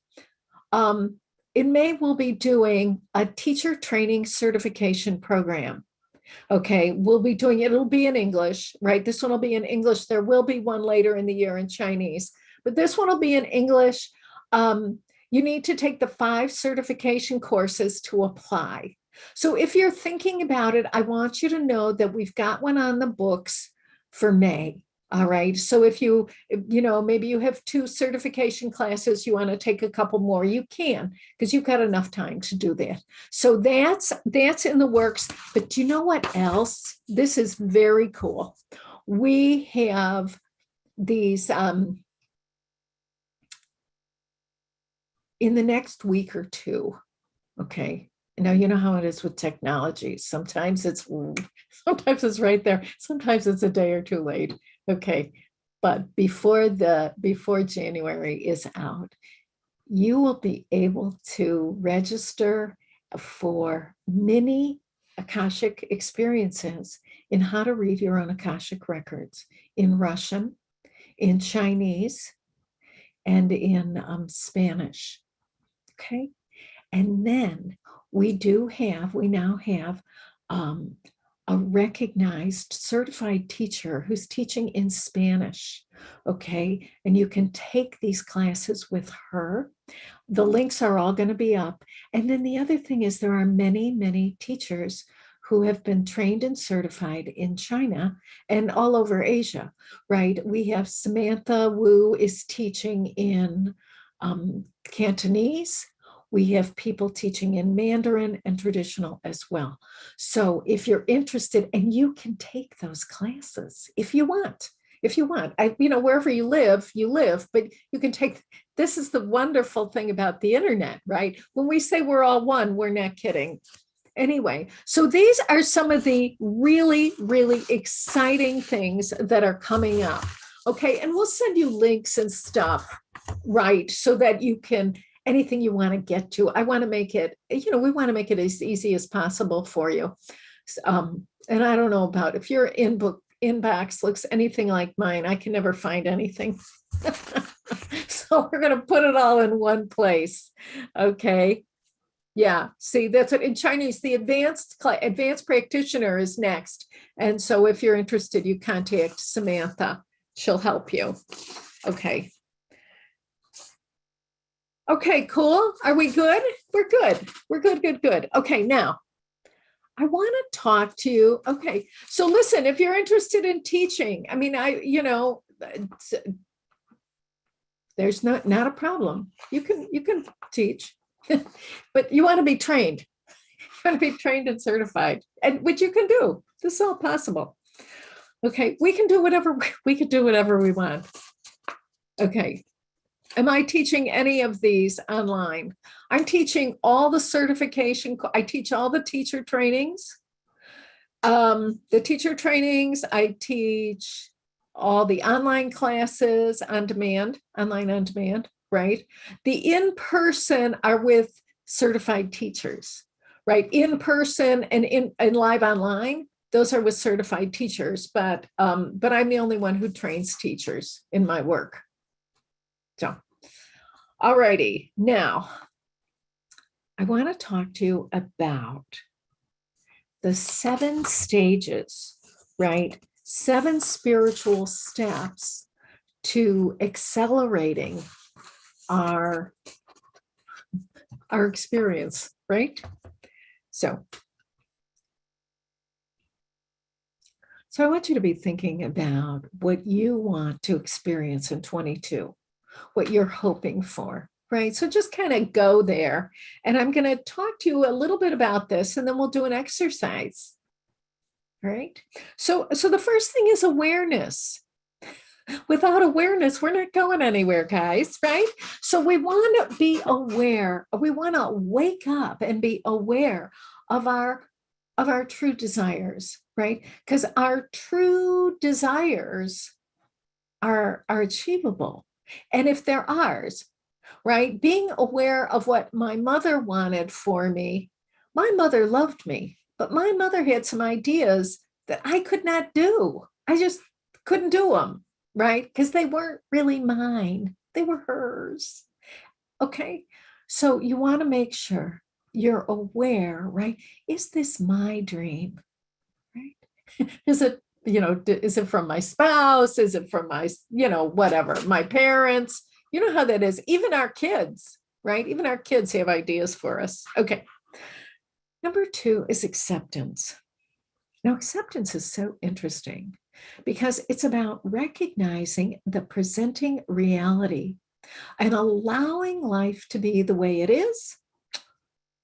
we'll be doing a teacher training certification program. Okay, we'll be doing it. It'll be in English, right? This one will be in English. There will be one later in the year in Chinese, but this one will be in English. You need to take the 5 certification courses to apply. So if you're thinking about it, I want you to know that we've got one on the books for May. All right. So if maybe you have 2 certification classes, you want to take a couple more, you can, because you've got enough time to do that. So that's in the works. But do you know what else? This is very cool. We have these in the next week or 2. Okay. Now, you know how it is with technology. Sometimes it's right there. Sometimes it's a day or 2 late. Okay. But before January is out, you will be able to register for mini Akashic Experiences in how to read your own Akashic records in Russian, in Chinese, and in Spanish. Okay. And then we now have a recognized certified teacher who's teaching in Spanish. Okay. And you can take these classes with her. The links are all going to be up. And then the other thing is, there are many, many teachers who have been trained and certified in China and all over Asia, right? We have Samantha Wu is teaching in Cantonese. We have people teaching in Mandarin and traditional as well. So if you're interested, and you can take those classes if you want, wherever you live, but you can take, this is the wonderful thing about the internet, right? When we say we're all one, we're not kidding. Anyway, so these are some of the really, really exciting things that are coming up. Okay. And we'll send you links and stuff, right? So that you can, anything you want to get to, I want to make it, we want to make it as easy as possible for you. And I don't know about if your inbox looks anything like mine, I can never find anything. So we're going to put it all in one place. Okay. Yeah. See, that's what in Chinese, the advanced practitioner is next. And so if you're interested, you contact Samantha. She'll help you. Okay. Okay, cool. Are we good? We're good. We're good. Okay, now I want to talk to you. Okay, so listen, if you're interested in teaching, I mean, there's not a problem. You can teach, but you want to be trained. You want to be trained and certified, and which you can do. This is all possible. Okay, we can do whatever we want. Okay. Am I teaching any of these online? I'm teaching all the certification. I teach all the teacher trainings. I teach all the online classes online on demand, right? The in-person are with certified teachers, right? In person and live online, those are with certified teachers, but I'm the only one who trains teachers in my work. So, all righty. Now, I want to talk to you about the 7 stages, right? 7 spiritual steps to accelerating our experience, right? So I want you to be thinking about what you want to experience in 22. What you're hoping for, right? So just kind of go there. And I'm going to talk to you a little bit about this, and then we'll do an exercise. Right? So the first thing is awareness. Without awareness, we're not going anywhere, guys, right? So we want to be aware. We want to wake up and be aware of our true desires, right? Because our true desires are achievable. And if they're ours, right? Being aware of what my mother wanted for me. My mother loved me, but my mother had some ideas that I could not do. I just couldn't do them, right? Because they weren't really mine. They were hers. Okay. So you want to make sure you're aware, right? Is this my dream? Right? Is it, is it from my spouse? Is it from my, whatever, my parents? You know how that is. Even our kids, right? Even our kids have ideas for us. Okay. Number 2 is acceptance. Now, acceptance is so interesting because it's about recognizing the presenting reality and allowing life to be the way it is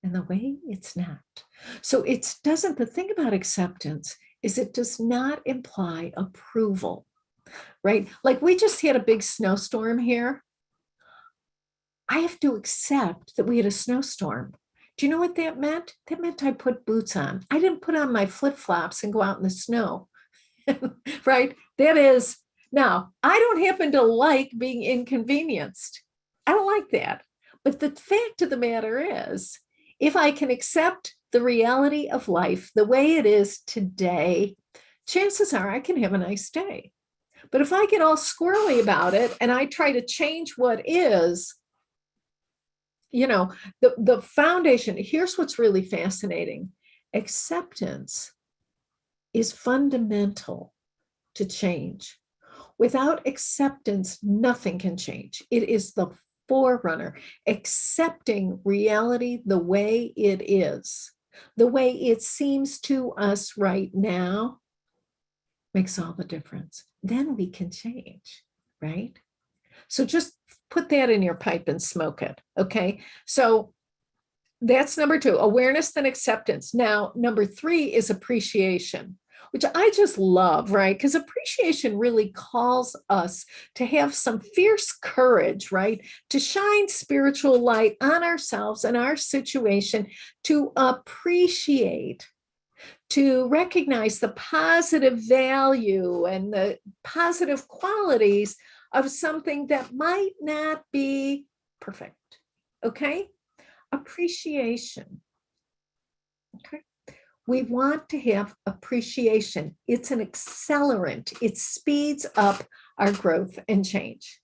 and the way it's not. So the thing about acceptance is it does not imply approval, right? Like we just had a big snowstorm here. I have to accept that we had a snowstorm. Do you know what that meant? That meant I put boots on. I didn't put on my flip-flops and go out in the snow, right? That is, now, I don't happen to like being inconvenienced. I don't like that. But the fact of the matter is, if I can accept the reality of life the way it is today, chances are I can have a nice day. But if I get all squirrely about it and I try to change what is, the foundation, here's what's really fascinating. Acceptance is fundamental to change. Without acceptance, nothing can change. It is the forerunner. Accepting reality the way it is, the way it seems to us right now, makes all the difference. Then we can change, right? So just put that in your pipe and smoke it, okay? So that's number 2, awareness, then acceptance. Now, number 3 is appreciation, which I just love, right? Because appreciation really calls us to have some fierce courage, right? To shine spiritual light on ourselves and our situation, to appreciate, to recognize the positive value and the positive qualities of something that might not be perfect. Okay? Appreciation. Okay? We want to have appreciation. It's an accelerant. It speeds up our growth and change.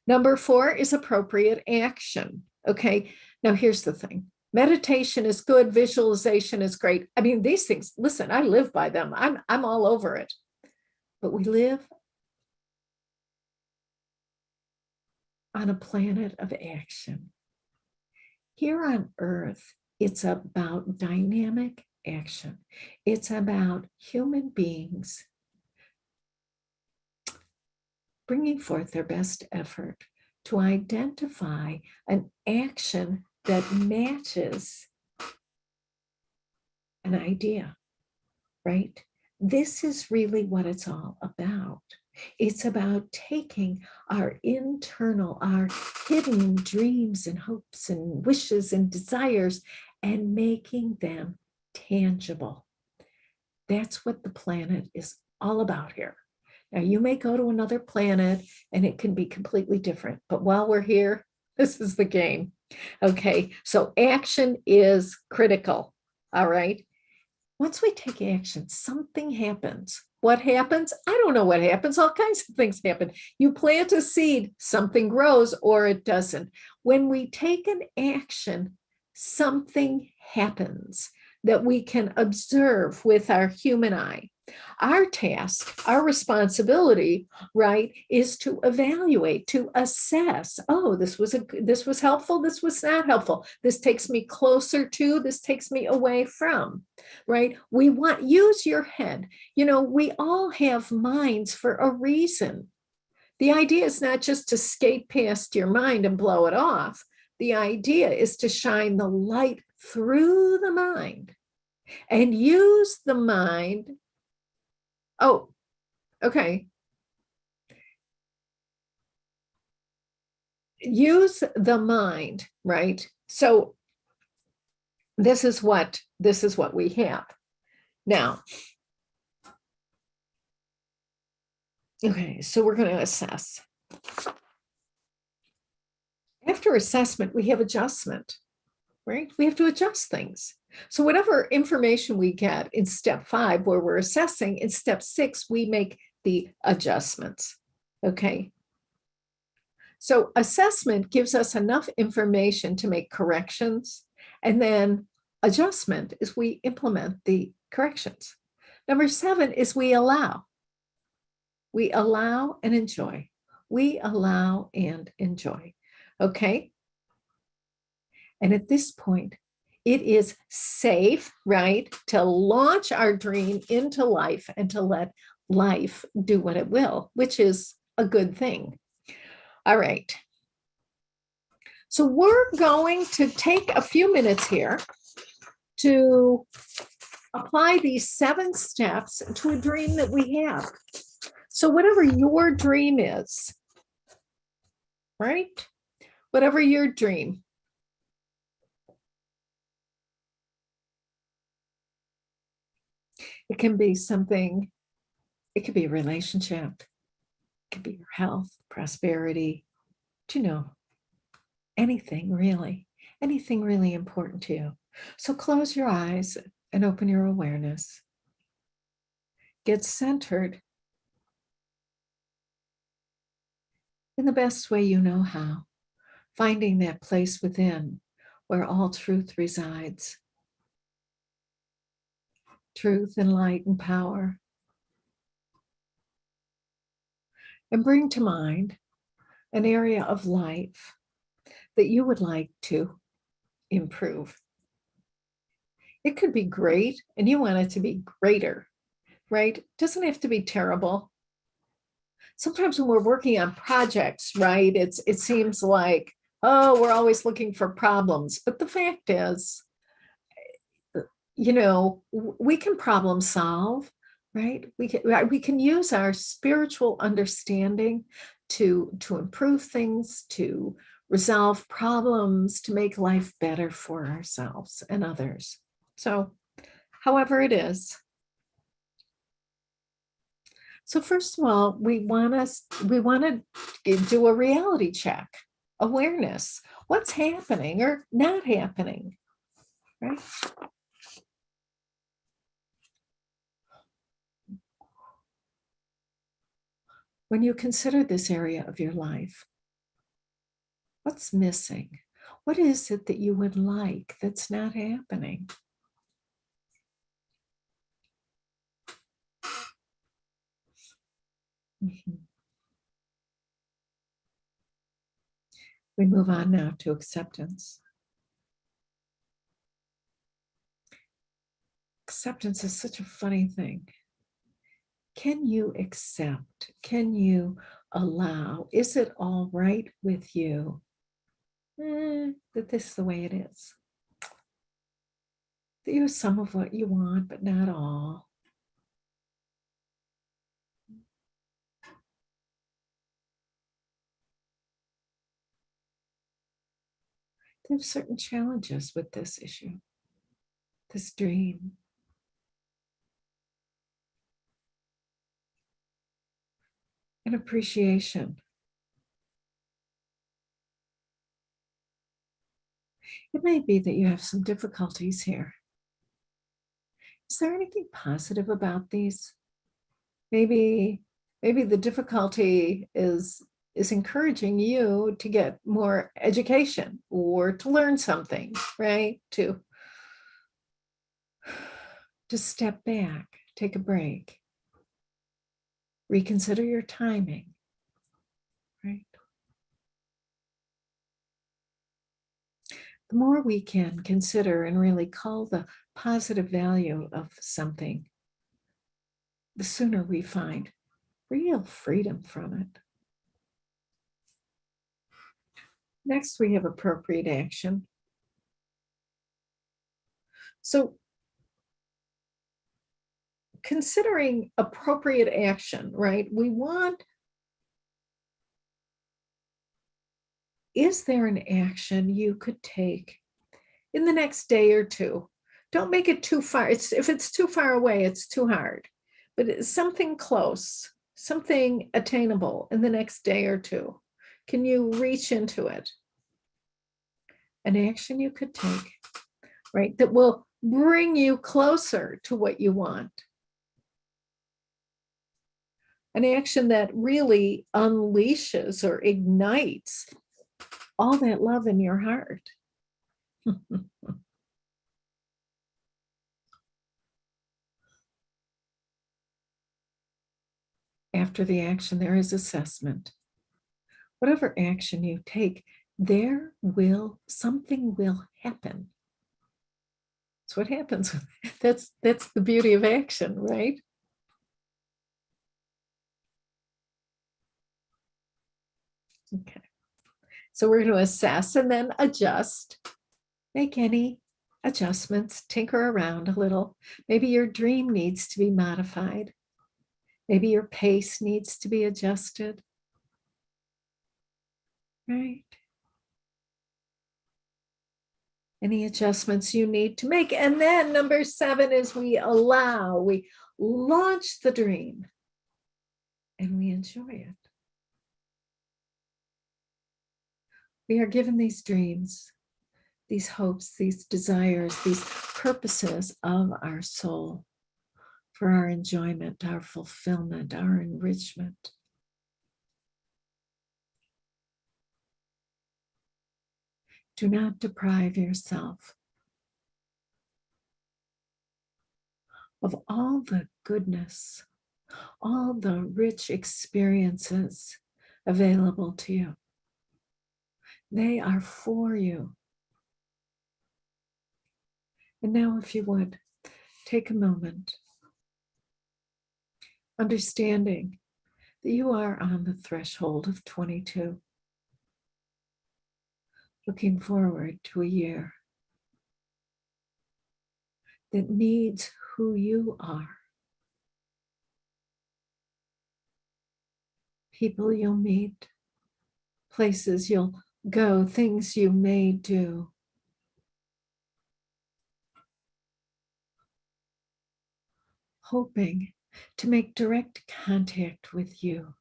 Number 4 is appropriate action. Okay? Now here's the thing. Meditation is good. Visualization is great. I mean, these things, listen, I live by them. I'm all over it. But we live on a planet of action. Here on Earth, it's about dynamic action. It's about human beings bringing forth their best effort to identify an action that matches an idea, right? This is really what it's all about. It's about taking our internal, our hidden dreams and hopes and wishes and desires and making them tangible. That's what the planet is all about here. Now, you may go to another planet and it can be completely different, but while we're here, this is the game. Okay, so action is critical. All right. Once we take action, something happens. What happens? I don't know what happens. All kinds of things happen. You plant a seed, something grows or it doesn't. When we take an action, something happens that we can observe with our human eye. Our task, our responsibility, right, is to evaluate, to assess. Oh, this was helpful. This was not helpful. This takes me closer to, this takes me away from, right? Use your head. We all have minds for a reason. The idea is not just to skate past your mind and blow it off. The idea is to shine the light through the mind and use the mind. Oh, okay. Use the mind, right? So this is what we have. Now, okay, so we're going to assess. After assessment, we have adjustment, right? We have to adjust things. So whatever information we get in step 5, where we're assessing, in step 6, we make the adjustments, okay? So assessment gives us enough information to make corrections, and then adjustment is we implement the corrections. Number 7 is we allow. We allow and enjoy. We allow and enjoy. Okay. And at this point, it is safe, right, to launch our dream into life and to let life do what it will, which is a good thing. All right. So we're going to take a few minutes here to apply these 7 steps to a dream that we have. So whatever your dream is, right? Whatever your dream. It can be something, it could be a relationship, it could be your health, prosperity, anything really important to you. So close your eyes and open your awareness. Get centered in the best way you know how, finding that place within where all truth resides. Truth and light and power. And bring to mind an area of life that you would like to improve. It could be great and you want it to be greater, right? It doesn't have to be terrible. Sometimes when we're working on projects, right, it seems like, oh, we're always looking for problems. But the fact is, we can problem solve, right? We can use our spiritual understanding to improve things, to resolve problems, to make life better for ourselves and others. So, however it is. So first of all, we want to do a reality check, awareness. What's happening or not happening, right? When you consider this area of your life, what's missing? What is it that you would like that's not happening? Mm-hmm. We move on now to acceptance. Acceptance is such a funny thing. Can you accept? Can you allow? Is it all right with you that this is the way it is? That you have some of what you want, but not all. There's certain challenges with this issue, this dream. And appreciation. It may be that you have some difficulties here. Is there anything positive about these? Maybe the difficulty is encouraging you to get more education or to learn something, right? To step back, take a break, reconsider your timing, right? The more we can consider and really call the positive value of something, the sooner we find real freedom from it. Next, we have appropriate action. So considering appropriate action, right? We want, is there an action you could take in the next day or two? Don't make it too far. If it's too far away, it's too hard. But it's something close, something attainable in the next day or two. Can you reach into it? An action you could take, right, that will bring you closer to what you want. An action that really unleashes or ignites all that love in your heart. After the action, there is assessment. Whatever action you take, something will happen. That's what happens. That's the beauty of action, right? Okay. So we're going to assess and then adjust. Make any adjustments, tinker around a little. Maybe your dream needs to be modified. Maybe your pace needs to be adjusted. Right? Any adjustments you need to make. And then number 7 is we launch the dream and we enjoy it. We are given these dreams, these hopes, these desires, these purposes of our soul for our enjoyment, our fulfillment, our enrichment. Do not deprive yourself of all the goodness, all the rich experiences available to you. They are for you. And now, if you would, take a moment, understanding that you are on the threshold of 22, looking forward to a year that needs who you are. People you'll meet, places you'll go, things you may do. Hoping to make direct contact with you.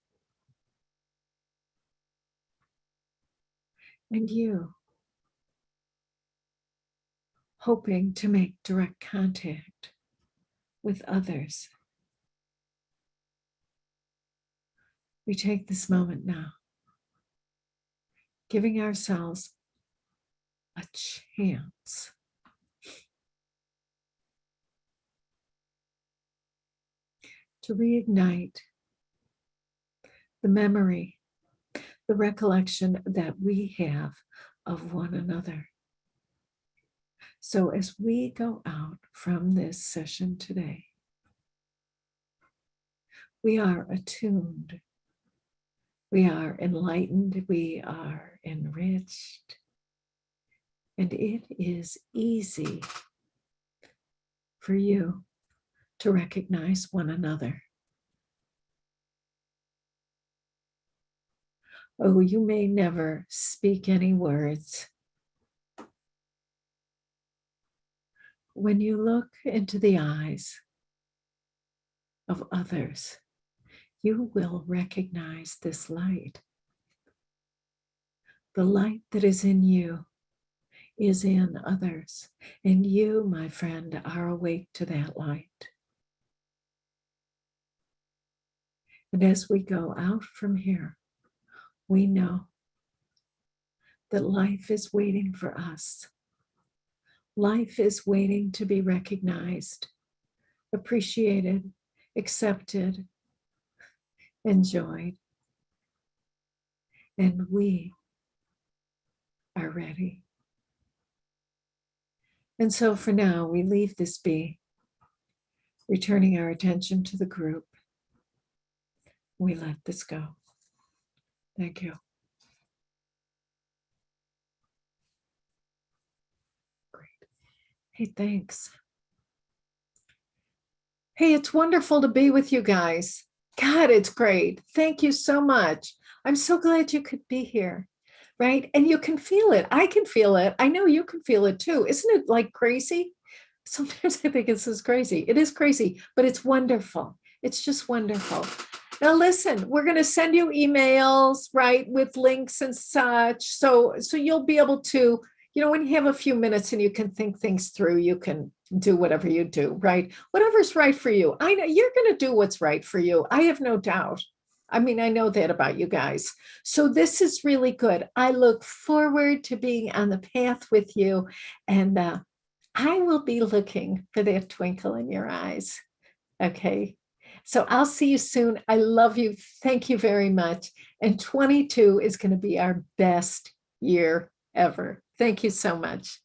And you, hoping to make direct contact with others. We take this moment now, giving ourselves a chance to reignite the memory, the recollection that we have of one another. So as we go out from this session today, we are attuned, we are enlightened, we are enriched, and it is easy for you to recognize one another. Oh, you may never speak any words. When you look into the eyes of others, you will recognize this light. The light that is in you is in others, and you, my friend, are awake to that light. And as we go out from here, we know that life is waiting for us. Life is waiting to be recognized, appreciated, accepted, enjoyed. And we are ready. And so for now, we leave this be, returning our attention to the group. We let this go. Thank you. Hey, thanks. Hey, it's wonderful to be with you guys. God, it's great. Thank you so much. I'm so glad you could be here. Right. And you can feel it. I can feel it. I know you can feel it too. Isn't it like crazy? Sometimes I think this is crazy. It is crazy, but it's wonderful. It's just wonderful. Now listen, we're going to send you emails, right, with links and such. So you'll be able to, when you have a few minutes and you can think things through, you can do whatever you do, right? Whatever's right for you. I know you're going to do what's right for you. I have no doubt. I mean, I know that about you guys. So this is really good. I look forward to being on the path with you. And I will be looking for that twinkle in your eyes. Okay. So I'll see you soon. I love you. Thank you very much. And 22 is going to be our best year ever. Thank you so much.